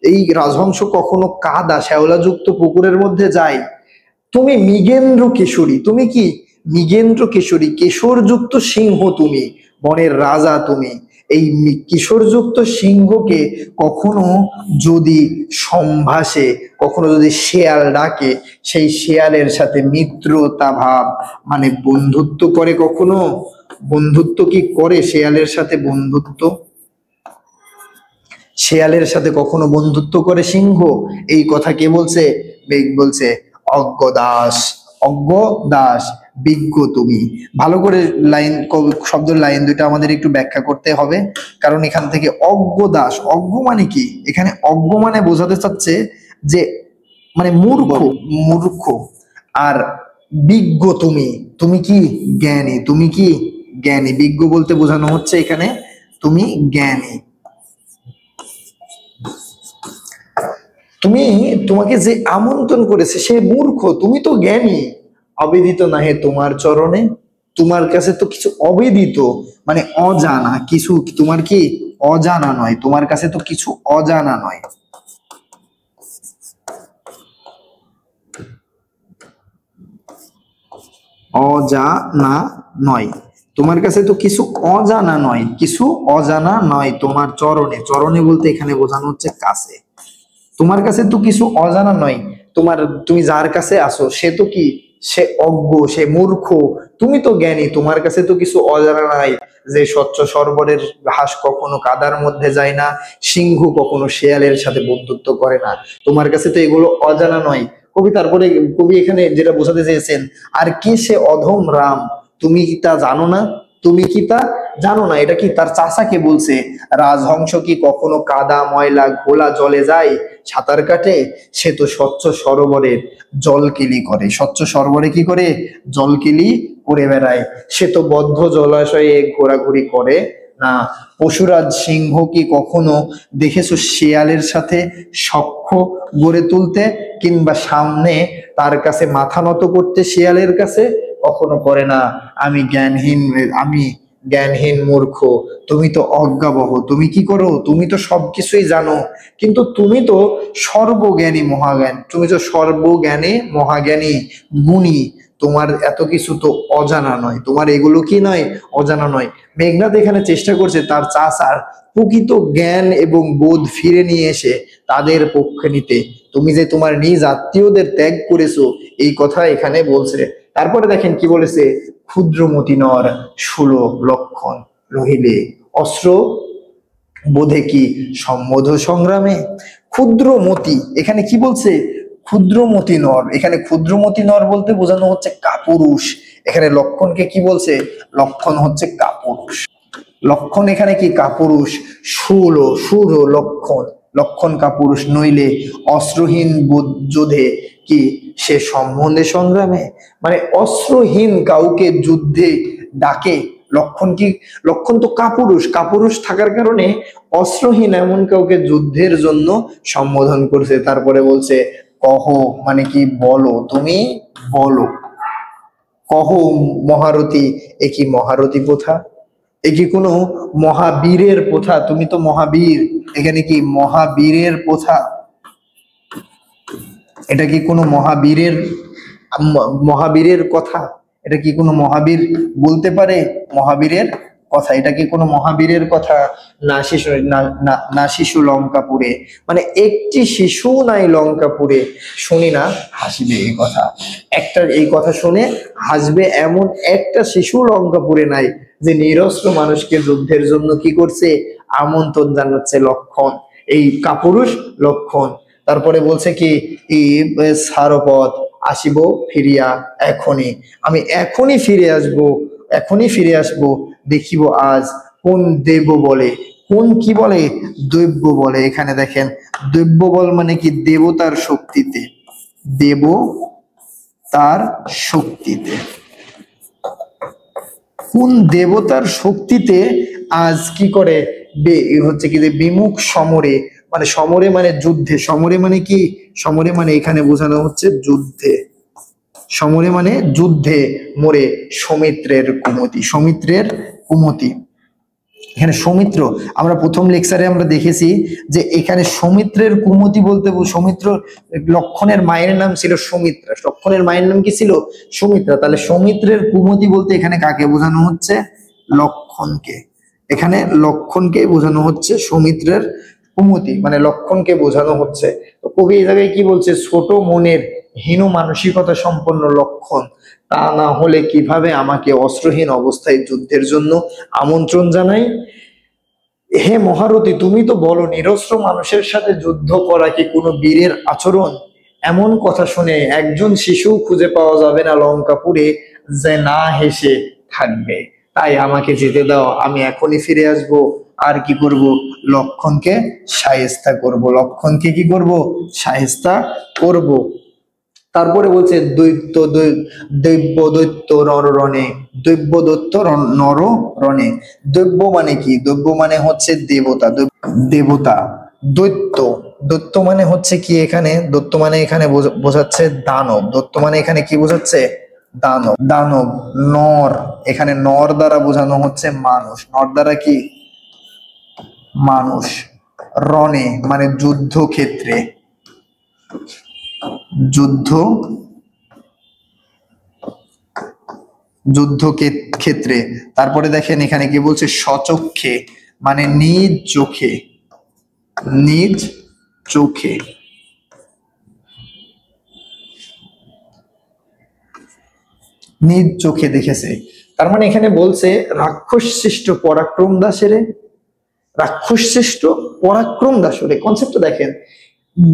এই রাজহংস কখনো কাদা শ্যাওলাযুক্ত পুকুরের মধ্যে যায়? তুমি মৃগেন্দ্র কেশরী, তুমি কি? মৃগেন্দ্র কেশরী, কেশরযুক্ত সিংহ তুমি, বনের রাজা তুমি। এই কিশোরযুক্ত সিংহকে কখনো যদি সম্ভাসে, কখনো যদি শেয়াল ডাকে, সেই শেয়ালের সাথে মিত্রতা ভাব মানে বন্ধুত্ব করে। কখনো বন্ধুত্ব কি করে শেয়ালের সাথে? বন্ধুত্ব, শেয়ালের সাথে কখনো বন্ধুত্ব করে সিংহ। এই কথা কে বলছে? মেঘ বলছে। অজ্ঞ দাস, অজ্ঞ দাস বিজ্ঞ তুমি। ভালো করে লাইন, শব্দের লাইন দুইটা আমাদের একটু ব্যাখ্যা করতে হবে, কারণ এখান থেকে অজ্ঞ দাস, অজ্ঞ মানে কি? এখানে অজ্ঞ মানে বোঝাতে চাচ্ছে যে মানে মূর্খ, মূর্খ। আর বিজ্ঞ তুমি, তুমি কি? জ্ঞানী। তুমি কি? জ্ঞানী। বিজ্ঞ বলতে বোঝানো হচ্ছে এখানে তুমি জ্ঞানী। তুমি, তোমাকে যে আমন্ত্রণ করেছে সে মূর্খ, তুমি তো জ্ঞানী। অবেদিত নাহে তোমার চরণে, তোমার কাছে তো কিছু অবেদিত মানে অজানা কিছু, তোমার কি? অজানা নয়, তোমার কাছে তো কিছু অজানা নয়। অজানা নয়, তোমার কাছে তো কিছু অজানা নয়, কিছু অজানা নয় তোমার চরণে। চরণে বলতে এখানে বোঝানো হচ্ছে কাছে। তোমার কাছে তো কিছু অজানা নয়, তুমি যার কাছে আসো সে তো কি, সে অজ্ঞ, সে মূর্খ। তুমি তো জ্ঞানী, তোমার কাছে তো কিছু অজানা নাই। যে স্বচ্ছ সরোবরের হাঁস কখনো কাদার মধ্যে যায় না, সিংহ কখনো শেয়ালের সাথে বন্ধুত্ব করে না, তোমার কাছে তো এগুলো অজানা নয়। তারপরে কবি এখানে যেটা বোঝাতে চেয়েছেন, আর কি সে অধম রাম, তুমি কি তা জানো না, তুমি কি তা জানো না। এটা কি তার চাচাকে বলছে। রাজহংস কি কখনো কাদা ময়লা ঘোলা জলে যায়, সাঁতার কাটে, সে তো স্বচ্ছ সরোবরের জলকেলি করে। স্বচ্ছ সরোবরে কি করে, জলকেলি করে বেড়ায়। সে তো বদ্ধ জলাশয়ে ঘোরাঘুরি করে না। পশুরাজ সিংহ কি কখনো দেখেছো শেয়ালের সাথে সখ্য গড়ে তুলতে, কিংবা সামনে তার কাছে মাথা নত করতে, শেয়ালের কাছে কখনো করে না। আমি জ্ঞানহীন মূর্খ, তুমি তো অজ্ঞাবহ, তুমি কি করো, তুমি তো সবকিছুই জানো, কিন্তু তুমি তো সর্বজ্ঞানী মহাজ্ঞান, তুমি তো সর্বজ্ঞানে মহাজ্ঞানী গুণী, তোমার এত কিছু তো অজানা নয়, তোমার এগুলো কি নয়, অজানা নয়। মেঘনাদ এখানে চেষ্টা করছে তার চাচার প্রকৃত জ্ঞান এবং বোধ ফিরে নিয়ে এসে তাদের পক্ষে নিতে। তুমি যে তোমার নিজ আত্মীয়দের ত্যাগ করেছো, এই কথা এখানে বলছে। তারপরে দেখেন কি বলেছে, ক্ষুদ্রমতি নর 16 লক্ষণ রহিলে অস্ত্র বোধে কি সম্বোধ সংগ্রামে। ক্ষুদ্রমতি এখানে কি বলছে, ক্ষুদ্রমতি নর। এখানে ক্ষুদ্রমতি নর বলতে বোঝানো হচ্ছে কাপুরুষ। এখানে লক্ষণকে কি বলছে, লক্ষণ হচ্ছে কাপুরুষ। লক্ষণ এখানে কি কাপুরুষ। সুর লক্ষণ, লক্ষণ কাপুরুষ নইলে অস্ত্রহীন যোধে কি সে সম্বন্ধে সংগ্রামে। মানে অস্ত্রহীন কাউকে যুদ্ধে ডাকে, লক্ষণ কি, লক্ষণ তো কাপুরুষ, কাপুরুষ থাকার কারণে অস্ত্রহীন এমন কাউকে যুদ্ধের জন্য সম্বোধন করছে। তারপরে বলছে কহ, মানে কি বলো, তুমি বলো। কহ মহারথী, এ কি মহারথী প্রথা, এ কি কোনো মহাবীরের প্রথা, তুমি তো মহাবীর, এখানে কি মহাবীরের প্রথা, এটা কি কোনো মহাবীরের কথা, এটা কি কোনো মহাবীর বলতে পারে মহাবীরের কথা, এটা কি কোনো মহাবীরের কথা। না শিশু লঙ্কাপুরে, মানে একটি শিশু নাই লঙ্কাপুরে, শুনি না হাসিবে এই কথা, এই কথা শুনে হাসবে এমন একটা শিশু লঙ্কাপুরে নাই, যে নিরস্ত্র মানুষকে যুদ্ধের জন্য কি করছে, আমন্ত্রণ জানাচ্ছে। লক্ষণ এই কাপুরুষ লক্ষণ। তারপরে বলছে কি, সারপথ আসিব ফিরিয়া এখনই, আমি এখনই ফিরে আসব, এখনই ফিরে আসব, দেখিব আজ কোন দেব বলে, কোন কি বলে, দৈব্য বলে। এখানে দেখেন দৈব্য বল মানে কি, দেবতার শক্তিতে, দেব তার শক্তিতে, কোন দেবতার শক্তিতে আজ কি করে, হচ্ছে কি যে বিমুখ সমরে, মানে সমরে মানে যুদ্ধে, সমরে মানে কি, সমরে মানে এখানে বোঝানো হচ্ছে যুদ্ধে, সমরে মানে যুদ্ধে মোরে সৌমিত্রের কুমতি, সৌমিত্রের কুমতি। এখানে সৌমিত্র, আমরা প্রথম লেকচারে আমরা দেখেছি যে এখানে সৌমিত্রের কুমতি বলতে, সৌমিত্র লক্ষণের মায়ের নাম ছিল সৌমিত্রা, লক্ষণের মায়ের নাম কি ছিল, সৌমিত্রা। তাহলে সৌমিত্রের কুমতি বলতে এখানে কাকে বোঝানো হচ্ছে, লক্ষণকে। এখানে লক্ষণকে বোঝানো হচ্ছে, সৌমিত্রের কুমতি মানে লক্ষণকে বোঝানো হচ্ছে। তো কবি এই জায়গায় কি বলছে, ছোট মনের হীন মানসিকতা সম্পন্ন লক্ষণ, তা না হলে কিভাবে আমাকে অস্ত্রহীন অবস্থায় যুদ্ধের জন্য আমন্ত্রণ জানাই। হে মহারথী, তুমি তো বলো নিরস্ত্র মানুষের সাথে যুদ্ধ করা কি কোনো বীরের আচরণ। এমন কথা শুনে একজন শিশু খুঁজে পাওয়া যাবে না লঙ্কাপুরে, যে না হেসে থাকবে। তাই আমাকে যেতে দাও, আমি এখনই ফিরে আসব। আর কি করব, লক্ষণকে শায়েস্তা করব, লক্ষণকে কি করব, শায়েস্তা করব। তারপরে বলছে দৈব্য দৈত্য নররণে, দৈব্য দৈত্য নররণে। দৈব্য মানে কি, দৈব্য মানে হচ্ছে দেবতা, দেবতা। দৈত্য, দৈত্য মানে হচ্ছে কি, এখানে দৈত্য মানে এখানে বোঝাচ্ছে দানব, দৈত্য মানে এখানে কি বোঝাচ্ছে, দানব। দানব নর, এখানে নর দ্বারা বোঝানো হচ্ছে মানুষ, নর দ্বারা কি, মানুষ, রণে মানে যুদ্ধক্ষেত্রে, যুদ্ধ যুদ্ধক্ষেত্রে। তারপরে দেখেন এখানে কি বলছে, স্বচক্ষে মানে নিজ চোখে, নিজ চোখে। নিজ চোখে দেখেছে, তার মানে এখানে বলছে রাক্ষস শ্রেষ্ঠ পরাক্রম দাসেরে, রাক্ষস শ্রেষ্ঠ পরাক্রম দাসরে। কনসেপ্টটা দেখেন,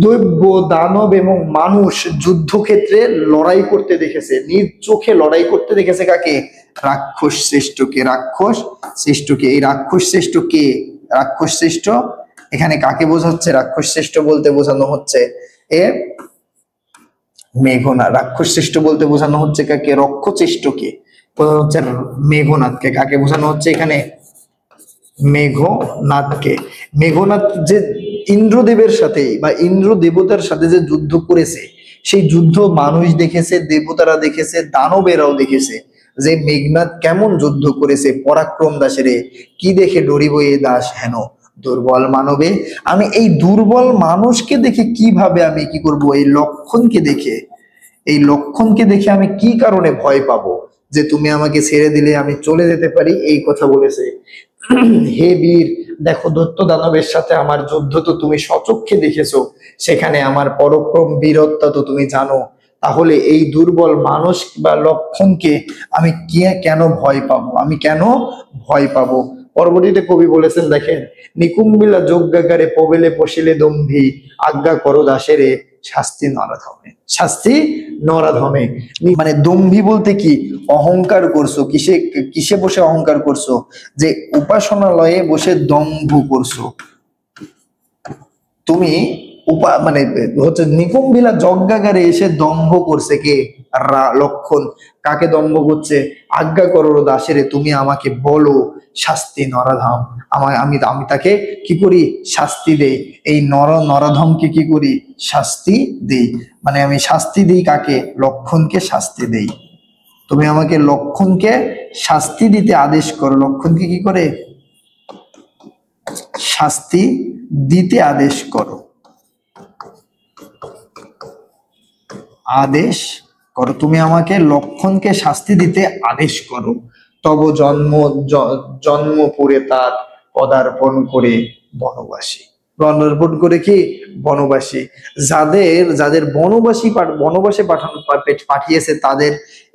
দৈব্য দানব এবং মানুষ যুদ্ধক্ষেত্রে লড়াই করতে দেখেছে, নিজ চোখে লড়াই করতে দেখেছে কাকে, রাক্ষস শ্রেষ্ঠকে। রাক্ষস শ্রেষ্ঠকে, এই রাক্ষস শ্রেষ্ঠ কে, রাক্ষস শ্রেষ্ঠ এখানে কাকে বোঝাচ্ছে, রাক্ষস শ্রেষ্ঠ বলতে বোঝানো হচ্ছে এ মেঘনাথ। রাক্ষস শ্রেষ্ঠ বলতে বোঝানো হচ্ছে কাকে, রক্ষচেষ্টকে বোঝানো হচ্ছে মেঘনাথকে। কাকে বোঝানো হচ্ছে এখানে, মেঘনাথকে। মেঘনাথ যে ইন্দ্রদেবের সাথে বা ইন্দ্র দেবতার সাথে যে যুদ্ধ করেছে, সেই যুদ্ধ মানুষ দেখেছে, দেবতারা দেখেছে, দানবেরাও দেখেছে যে মেঘনাথ কেমন যুদ্ধ করেছে পরাক্রম দাসেরে। কি দেখে ডরিব এ দাস হেন দুর্বল মানবে। আমি এই দুর্বল মানুষকে দেখে কিভাবে আমি কি করব, এই লক্ষণকে দেখে, এই লক্ষণকে দেখে আমি কি কারণে ভয় পাবো যে তুমি আমাকে ছেড়ে দিলে আমি চলে যেতে পারি, এই কথা বলেছে। হে বীর, দেখো দৈত্য দানবের সাথে আমার যুদ্ধ তো তুমি স্বচক্ষে দেখেছো, সেখানে আমার পরাক্রম বীরত্ব তো তুমি জানো, তাহলে এই দুর্বল মানুষ বা লক্ষণকে আমি কেন ভয় পাবো, আমি কেন ভয় পাবো। পরবর্তীতে কবি বলেছেন দেখেন, নিকুম্বিলা যজ্ঞাগারে পবেলে পশিলে দম্ভি, আজ্ঞা করো দাসেরে শাস্তি নরাধমে। শাস্তি নরাধমে মানে দম্ভি বলতে কি, অহংকার করছো। কিসে কিসে বসে অহংকার করছো, যে উপাসনালয়ে বসে দম্ভ করছো তুমি। মানে হচ্ছে নিকুম্বিলা যজ্ঞাগারে এসে দম্ভ করছে কে, লক্ষণ। কাকে দম্ভ করছে, আজ্ঞা করো দাসেরে তুমি আমাকে বলো শাস্তি নরাধম। আমি আমি তাকে কি করি, শাস্তি দেই। এই নরাধমকে কি করি, শাস্তি দেই। মানে আমি শাস্তি দিই কাকে, লক্ষণকে শাস্তি দেই। তুমি আমাকে লক্ষণকে শাস্তি দিতে আদেশ করো। লক্ষণকে কি করে, শাস্তি দিতে আদেশ করো, আদেশ করো। তুমি আমাকে লক্ষণকে শাস্তি দিতে আদেশ করো। তব জন্ম পুরে তার পদার্পণ করে বনবাসী। পদার্পণ করে কি, বনবাসী। যাদের যাদের বনবাসে পাঠিয়েছে তাদের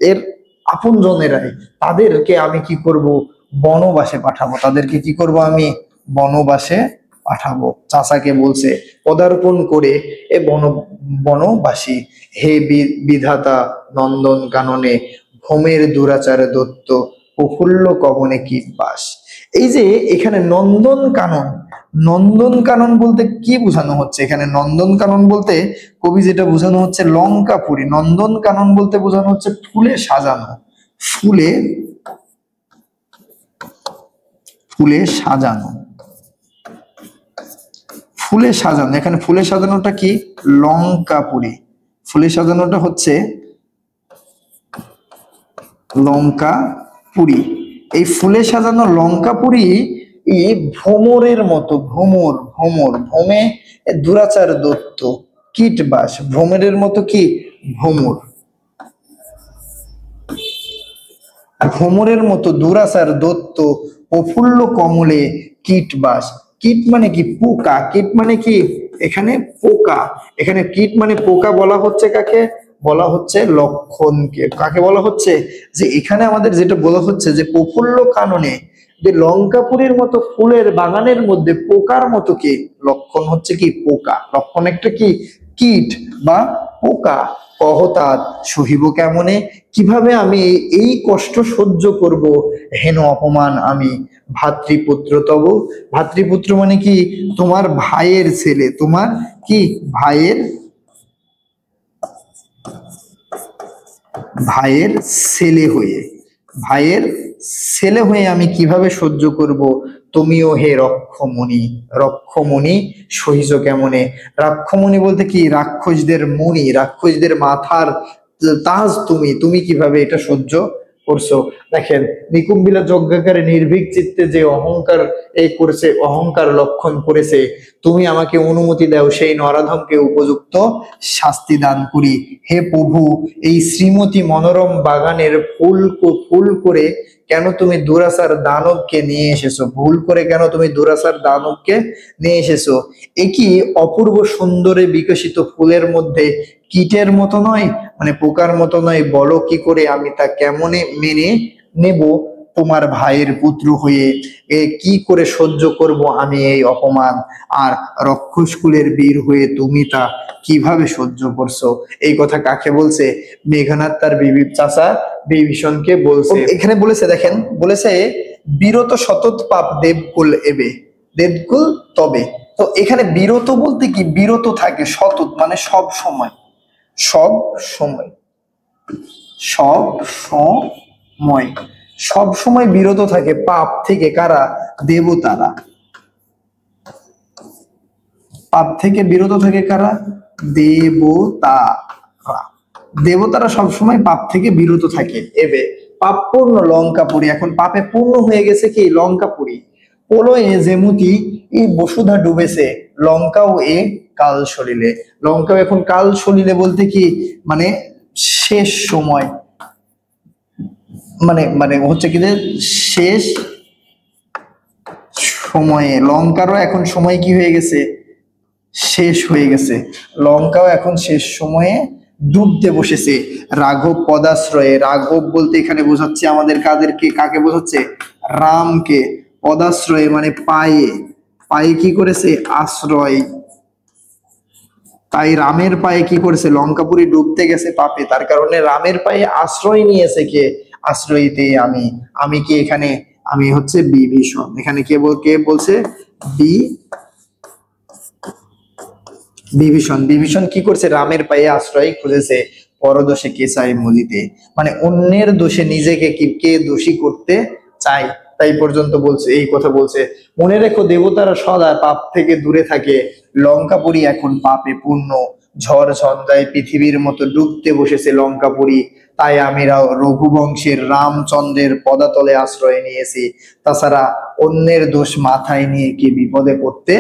এর আপন জনেরাই, তাদেরকে আমি কি করব, বনবাসে পাঠাবো। তাদেরকে কি করব, আমি বনবাসে পাঠাবো। চাচাকে বলছে পদার্পণ করে এ বনবাসী। হে বিধাতা নন্দন কাননে, ভোমের দুরাচার দত্ত প্রফুল্ল কবনে কীট বাস। এই যে এখানে নন্দন কানন, নন্দন কানন বলতে কি বোঝানো হচ্ছে, এখানে নন্দন কানন বলতে কবি যেটা বোঝানো হচ্ছে লঙ্কাপুরী। নন্দন কানন বলতে বোঝানো হচ্ছে ফুলে সাজানো, ফুলে ফুলে সাজানো, ফুলে সাজানো। এখানে ফুলে সাজানোটা কি, লঙ্কাপুরী। ফুলে সাজানোটা হচ্ছে লঙ্কাপুরী। এই ফুলে সাজানো লঙ্কাপুরী ভ্রমরের মতো, ভ্রমর ভ্রমর ভ্রমে দুরাচার দত্ত কীটবাস। ভ্রমরের মতো কি, ভ্রমর, ভ্রমরের মতো দুরাচার দত্ত প্রফুল্ল কমলে কীটবাস। কীট মানে কি, পোকা। কীট মানে কি, এখানে পোকা। এখানে কীট মানে পোকা বলা হচ্ছে কাকে, বলা হচ্ছে লক্ষণকে। কাকে বলা হচ্ছে, যে এখানে আমাদের যেটা বলা হচ্ছে যে প্রফুল্ল কাননে, যে লঙ্কাপুরীর মতো ফুলের বাগানের মধ্যে পোকার মতো কে, লক্ষণ হচ্ছে কি পোকা। লক্ষণ একটা কি, কীট বা পোকা। কহতাৎ সহিব কেমনে, কিভাবে আমি এই কষ্ট সহ্য করব, হেন অপমান আমি ভাতৃপুত্র তব। ভাতৃপুত্র মানে কি, তোমার ভাইয়ের ছেলে, তোমার কি ভাইয়ের, ভাইয়ের ছেলে হয়ে, ভাইয়ের ছেলে হয়ে আমি কিভাবে সহ্য করব। তুমিও হে রক্ষমণি, রক্ষমণি সহিজ কেমনে। রক্ষমণি বলতে কি, রাক্ষসদের মণি, রাক্ষসদের মাথার তাজ। তুমি তুমি কিভাবে এটা সহ্য করছো। দেখেন নিকুম্বিলা যজ্ঞাকারে নির্ভীক চিত্তে যে অহংকার এই করেছে, অহংকার লক্ষণ করেছে, তুমি আমাকে অনুমতি দাও সেই নরাধমকে উপযুক্ত শাস্তি দান করি। হে প্রভু, এই শ্রীমতী মনোরম বাগানের ফুল করে কেন তুমি দুরাচার দানবকে নিয়ে এসেছো? ভুল করে কেন তুমি দুরাচার দানবকে নিয়ে এসেছো? এ কি অপূর্ব সুন্দরে বিকশিত ফুলের মধ্যে কীটের মতো নয়, মানে পোকার মতো নয়? বলো কি করে আমি তা কেমনে মেনে নেব? তোমার ভাইয়ের পুত্র হয়ে কি করে সহ্য করব আমি এই অপমান? আর রক্ষস কুলের বীর হয়ে তুমি তা কিভাবে সহ্য করছো? এই কথা কাকে বলছে? মেঘনাদ তার চাচা বিভীষণকে বলছে। এখানে বলেছে, দেখেন বলেছে বিরত সতত পাপ দেবকুল এবে, দেবকুল তবে। তো এখানে বিরত বলতে কি, বিরত থাকে, সতত মানে সব সময়, সব সময়, সব সময়, সব সময় বিরত থাকে পাপ থেকে। কারা? দেবতারা। পাপ থেকে বিরত থাকে কারা? দেবতারা। দেবতারা সবসময় পাপ থেকে বিরত থাকে। এবে পাপ পূর্ণ লঙ্কাপুরী, এখন পাপে পূর্ণ হয়ে গেছে কি লঙ্কাপুরী। প্রলয়ে যেমতি এই বসুধা ডুবেছে, লঙ্কাও এ কাল সলিলে। লঙ্কাও এখন কাল সলিলে বলতে কি, মানে শেষ সময়, মানে মানে হচ্ছে কি যে শেষ সময়ে। লঙ্কারও এখন সময় কি হয়ে গেছে? শেষ হয়ে গেছে। লঙ্কাও এখন শেষ সময়ে ডুবতে বসেছে। রাঘব পদাশ্রয়ে, রাঘব বলতে এখানে বোঝাচ্ছে আমাদের কাদেরকে, কাকে বোঝাচ্ছে? রামকে। পদাশ্রয়ে মানে পায়ে, পায়ে কি করেছে? আশ্রয়। তাই রামের পায়ে কি করেছে? লঙ্কাপুরী ডুবতে গেছে পাপে, তার কারণে রামের পায়ে আশ্রয় নিয়েছে কে? আশ্রয়ীতে আমি। আমি কি এখানে? আমি হচ্ছে বিভীষণ। এখানে কে বলছে? বিভীষণ। বিভীষণ কি করছে? রামের পায়ে আশ্রয় খুঁজেছে। পরদোষে কে চায় মজিতে, মানে অন্যের দোষে নিজেকে কে দোষী করতে চায়, তাই পর্যন্ত বলছে, এই কথা বলছে। মনে রেখো দেবতারা সদা পাপ থেকে দূরে থাকে, লঙ্কাপুরী এখন পাপে পূর্ণ। ঝড় ঝঞ্ঝায় পৃথিবীর মতো ডুবতে বসেছে লঙ্কাপুরী, তাই আমি রঘুবংশের রামচন্দ্রের পদাতলে আশ্রয় নিয়েছি। তাছাড়া অন্যের দোষ মাথায় নিয়ে কি বিপদে পড়তে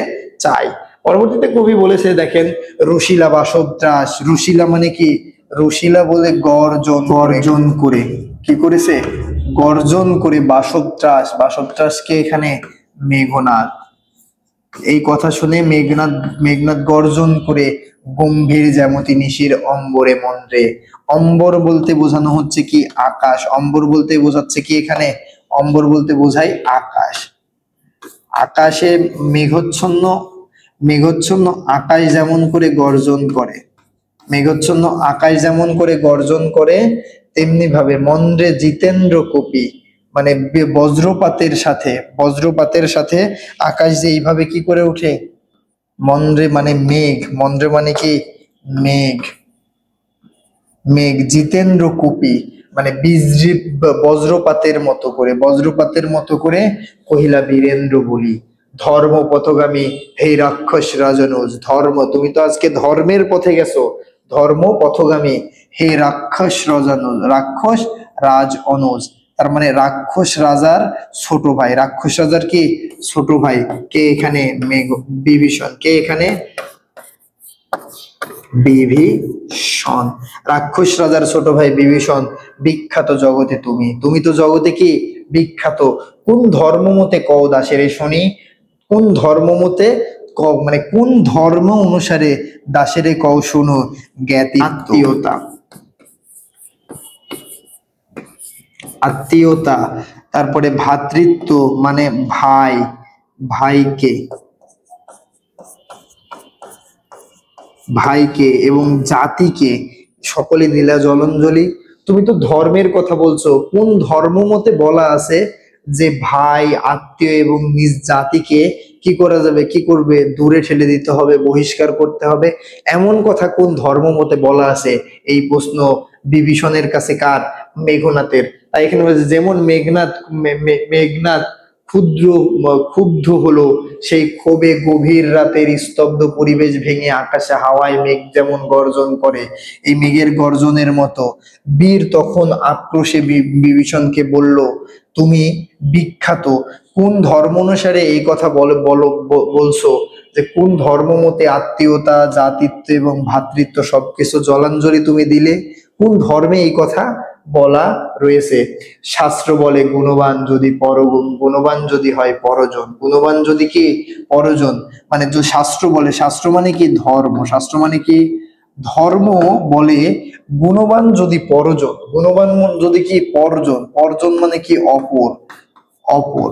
চাই? পরবর্তীতে কবি বলেছে, দেখেন রুশিলা বাসবত্রাস। রুশিলা মানে কি? রুশিলা বলে গর্জন, গর্জন করে। কি করেছে? গর্জন করে। বাসবত্রাস, বাসবত্রাসকে এখানে মেঘনাদ। এই কথা শুনে মেঘনাদ গর্জন করে। গম্ভীর যেমতি নিশির অম্বরে মন্দ্রে। অম্বর বলতে বোঝানো হচ্ছে কি? আকাশ। অম্বর বলতে বোঝাচ্ছে কি এখানে? অম্বর বলতে বোঝায় আকাশ। আকাশে মেঘচ্ছন্ন, মেঘচ্ছন্ন আকাশ যেমন করে গর্জন করে, মেঘচ্ছন্ন আকাশ যেমন করে গর্জন করে, তেমনি ভাবে মন্দ্রে জিতেন্দ্র কপি, মানে বজ্রপাতের সাথে, বজ্রপাতের সাথে আকাশ যে এইভাবে কি করে ওঠে? মন্দ্রে মানে মেঘ, মন্দ্রে মানে কি? মেঘ। মেঘ জিতেন্দ্র কপি মানে বীজ বজ্রপাতের মতো করে, বজ্রপাতের মতো করে কহিলা বীরেন্দ্র বলি। ধর্ম পথগামী হে রাক্ষস রাজনুজ। ধর্ম, তুমি তো আজকে ধর্মের পথে গেছো। ধর্ম পথগামী হে রাক্ষস রাজানুজ, রাক্ষস রাজ অনুজ, তার মানে রাক্ষস রাজার ছোট ভাই। রাক্ষস রাজার কি? ছোট ভাই। কে এখানে? বিভীষণ। কে এখানে? বিভীষণ। রাক্ষস রাজার ছোট ভাই বিভীষণ। বিখ্যাত জগতে তুমি, তুমি তো জগতে কি? বিখ্যাত। কোন ধর্মমতে কও দাসের শুনি? কোন ধর্মমতে মানে কোন ধর্ম অনুসারে দাসেরে কও শুনো? জ্ঞাতি আত্মীয়তা, আত্মীয়তা। তারপরে ভ্রাতৃত্ব মানে ভাই, ভাইকে, ভাইকে এবং জাতিকে সকলে নীলা জলঞ্জলি। তুমি তো ধর্মের কথা বলছো, কোন ধর্ম মতে বলা আছে যে ভাই, আত্মীয় এবং নিজ জাতিকে কি করা যাবে? কি করবে? দূরে ঠেলে দিতে হবে, বহিষ্কার করতে হবে, এমন কথা কোন ধর্ম মতে বলা আছে? এই প্রশ্ন বিভীষণের কাছে কার? মেঘনাথের। তাই এখানে বলছে যেমন মেঘনাথ, মেঘনাথ ক্ষুদ্র ক্ষুব্ধ হলো, সেই ক্ষোভে গভীর রাতের স্তব্ধ পরিবেশ ভেঙে আকাশে হাওয়ায় মেঘ যেমন গর্জন করে, এই মেঘের গর্জনের মতো বীর তখন আক্রোশে বিভীষণকে বলল, তুমি বিখ্যাত কোন ধর্ম অনুসারে এই কথা বলো বলো বলছো, যে কোন ধর্ম মতে আত্মীয়তা, জাতিত্ব এবং ভ্রাতৃত্ব সবকিছু জলাঞ্জলি তুমি দিলে, কোন ধর্মে এই কথা বলা রয়েছে? শাস্ত্র বলে গুণবান যদি পরগুণ, গুণবান যদি হয় পরজন, গুণবান যদি কি পরজন, মানে যে শাস্ত্র বলে, শাস্ত্র মানে কি ধর্ম, শাস্ত্র মানে কি ধর্ম বলে গুণবান যদি পরজন, গুণবান যদি কি পরজন, পরজন মানে কি অপর, অপর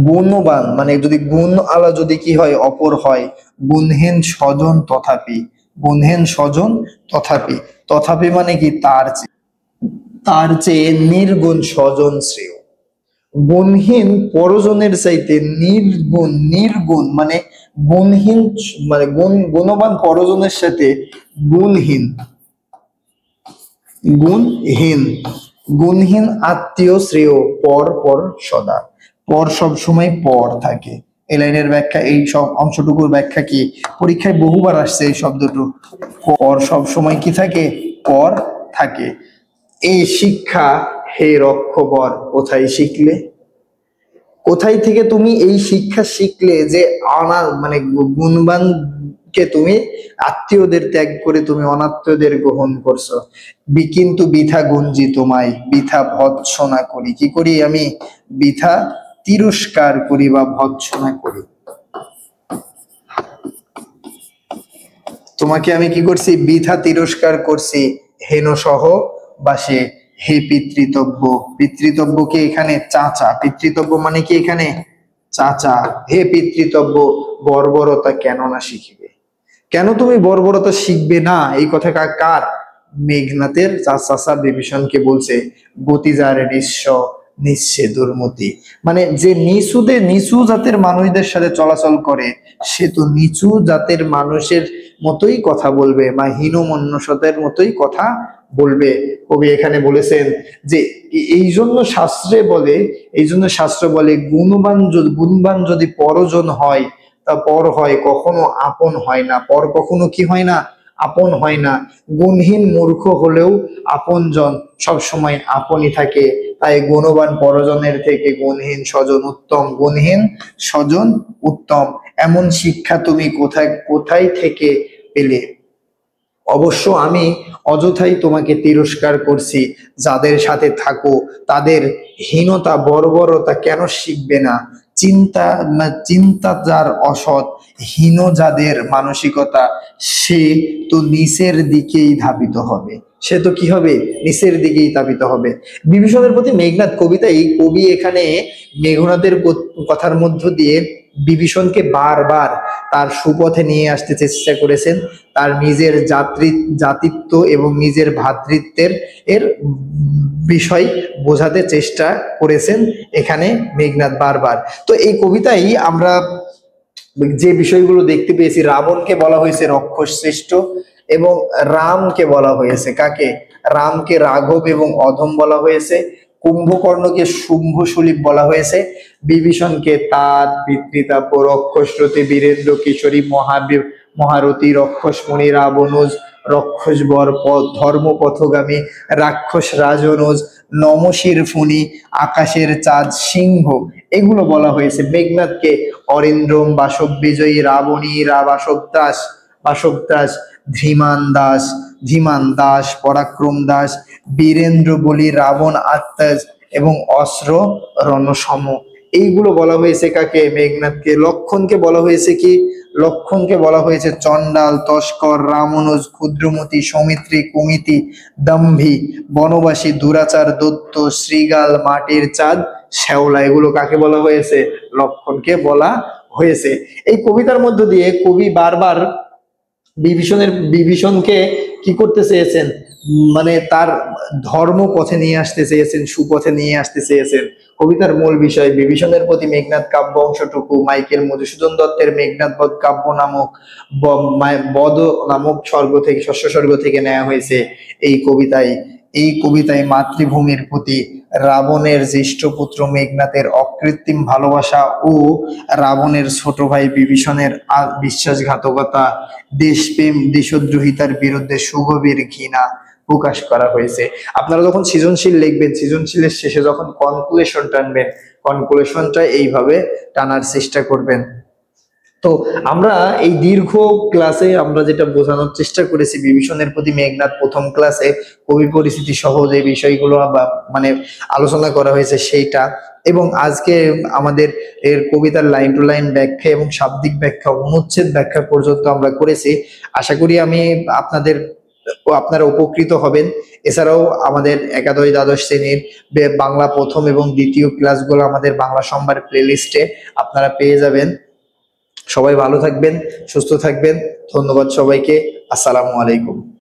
গুণবান মানে যদি গুণ আলা যদি কি হয় অপর হয়, গুণহীন স্বজন তথাপি, গুণহীন স্বজন তথাপি, তথাপি মানে কি তার চেয়ে নির্গুণ স্বজন শ্রেয়। গুণহীন পরজনের চাইতে নির্গুণ, নির্গুণ মানে গুণহীন, মানে গুণবান পরজনের সাথে গুণহীন, গুণহীন, গুণহীন আত্মীয় শ্রেয়। পর পর সদা, পর সব সময় পর থাকে। এই লাইনের ব্যাখ্যা, এই সব অংশটুকুর ব্যাখ্যা কি পরীক্ষায় বহুবার আসছে এই শব্দটুকু, পর সব সময় কি থাকে, পর থাকে। এই শিক্ষা হে রক্ষবর কোথায় শিখলে, কোথায় থেকে তুমি এই শিক্ষা শিখলে যে মানে গুণবান কে তুমি আত্মীয়দের ত্যাগ করে তুমি অনাত্মীয়দের গ্রহণ করছো। কিন্তু বৃথা গুঞ্জি তোমায়, বৃথা ভৎসনা করি, কি করি আমি, বৃথা তিরস্কার করি বা ভৎসনা করি, তোমাকে আমি কি করছি, বৃথা তিরস্কার করছি। হেন সহ বাসে হে পিতৃতব্য, পিতৃতব্যকে এখানে চাচা, পিতৃতব্য মানে কি এখানে চাচা, হে পিতৃতব্য বর্বরতা কেন না শিখিবে, কেন তুমি বর্বরতা শিখবে না, এই কথা কার, মেঘনাথের চাচা বিভীষণকে বলছে। গতি যার নিঃস্ব নিঃস্বে দুর্মতি, মানে যে নিচু জাতের মানুষদের সাথে চলাচল করে সে তো নিচু জাতের মানুষের মতোই কথা বলবে বা হীনমন্যসতের মতোই কথা বলবে। কবি এখানে বলেছেন যে এই জন্য শাস্ত্রে বলে, এই জন্য শাস্ত্র বলে গুণবান যদি পরজন হয় তা পর হয় কখনো আপন হয় না, পর কখনো কি হয় না, আপন হয় না। গুণহীন মূর্খ হলেও আপনজন সব সময় আপনই থাকে, তাই গুণবান পরজনের থেকে গুণহীন স্বজন উত্তম, গুণহীন স্বজন উত্তম। এমন শিক্ষা তুমি কোথায় কোথায় থেকে পেলে? অবশ্য আমি অযথাই তোমাকে তিরস্কার করছি, যাদের সাথে থাকো তাদের হীনতা বর্বরতা কেন শিখবে না, চিন্তা যার অসৎ, হীন যাদের মানসিকতা সে তো নিচের দিকেই ধাবিত হবে, সে তো কি হবে, নিচের দিকেই ধাবিত হবে। বিভীষণের প্রতি মেঘনাদ কবিতায় কবি এখানে মেঘনাদের কথার মধ্য দিয়ে বিভীষণকে বারবার তার সুপথে নিয়ে আসতে চেষ্টা করেছেন, তার নিজের জাতিত্ব এবং নিজের ভ্রাতৃত্বের এর বিষয় বোঝাতে চেষ্টা করেছেন এখানে মেঘনাদ বারবার। তো এই কবিতায় আমরা যে বিষয়গুলো দেখতে পেয়েছি, রাবণকে বলা হয়েছে রক্ষস শ্রেষ্ঠ এবং রামকে বলা হয়েছে কাকে, রামকে রাঘব এবং অধম বলা হয়েছে, কুম্ভকর্ণকে শুম্ভ সুলীপ বলা হয়েছে, বিভীষণকে তাঁত পিতৃতাপ রক্ষসরতি বীরেন্দ্র কিশোরী মহারথী রক্ষসমণি রাবণুজ রক্ষসবর ধর্মপথগামী রাক্ষস রাজনুজ নমশির ফণি আকাশের চাঁদ সিংহ, এগুলো বলা হয়েছে। মেঘনাথকে অরিন্দ্রম বাসব বিজয়ী রাবণী বাসবদাস ধীমান দাস পরাক্রম দাস বীরেন্দ্র বলি রাবণ আত্মাজ এবং অস্ত্র রণসম, এইগুলো বলা হয়েছে কাকে, মেঘনাথকে। লক্ষণকে বলা হয়েছে কি, লক্ষণকে বলা হয়েছে চণ্ডাল তস্কর রামনুজ ক্ষুদ্রমতি সৌমিত্রী কুমিতি দম্ভী বনবাসী দুরাচার দত্ত শ্রীগাল মাটির চাঁদ শ্যাওলা, এগুলো কাকে বলা হয়েছে, লক্ষণকে বলা হয়েছে। এই কবিতার মধ্য দিয়ে কবি বারবার বিভীষণকে কি করতে চেয়েছেন, মানে তার ধর্ম পথে নিয়ে আসতে চেয়েছেন, সুপথে নিয়ে আসতে চেয়েছেন। কবিতার মূল বিষয় বিভীষণের প্রতি মেঘনাদ কাব্য অংশটুকু মাইকেল মধুসূদন দত্তের মেঘনাদ বধ কাব্য নামক বদ নামক শস্য স্বর্গ থেকে নেওয়া হয়েছে। এই কবিতায় মাতৃভূমির প্রতি রাবণের জ্যেষ্ঠ পুত্র মেঘনাদের অকৃত্রিম ভালোবাসা ও রাবণের ছোট ভাই বিভীষণের বিশ্বাসঘাতকতা, দেশপ্রেম, দেশদ্রোহিতার বিরুদ্ধে সুগভীর ঘৃণা প্রকাশ করা হয়েছে। আপনারা যখন সৃজনশীল লিখবেন, সৃজনশীলের শেষে যখন কনক্লুশন টানবেন, কনক্লুশনটা এইভাবে টানার চেষ্টা করবেন। তো আমরা এই দীর্ঘ ক্লাসে আমরা যেটা বোঝানোর চেষ্টা করেছি, বিভীষণের প্রতি মেঘনাদ প্রথম ক্লাসে কবি পরিস্থিতি সহ যে বিষয়গুলো মানে আলোচনা করা হয়েছে সেইটা, এবং আজকে আমাদের এর কবিতার লাইন টু লাইন ব্যাখ্যা এবং শাব্দিক ব্যাখ্যা, অনুচ্ছেদ ব্যাখ্যা পর্যন্ত আমরা করেছি। আশা করি আপনারা উপকৃত হবেন। এছাড়াও আমাদের একাদশ দ্বাদশ শ্রেণীর বাংলা প্রথম এবং দ্বিতীয় ক্লাসগুলো আমাদের বাংলা সম্ভার প্লেলিস্টে আপনারা পেয়ে যাবেন। সবাই ভালো থাকবেন, সুস্থ থাকবেন। ধন্যবাদ সবাইকে। আসসালামু আলাইকুম।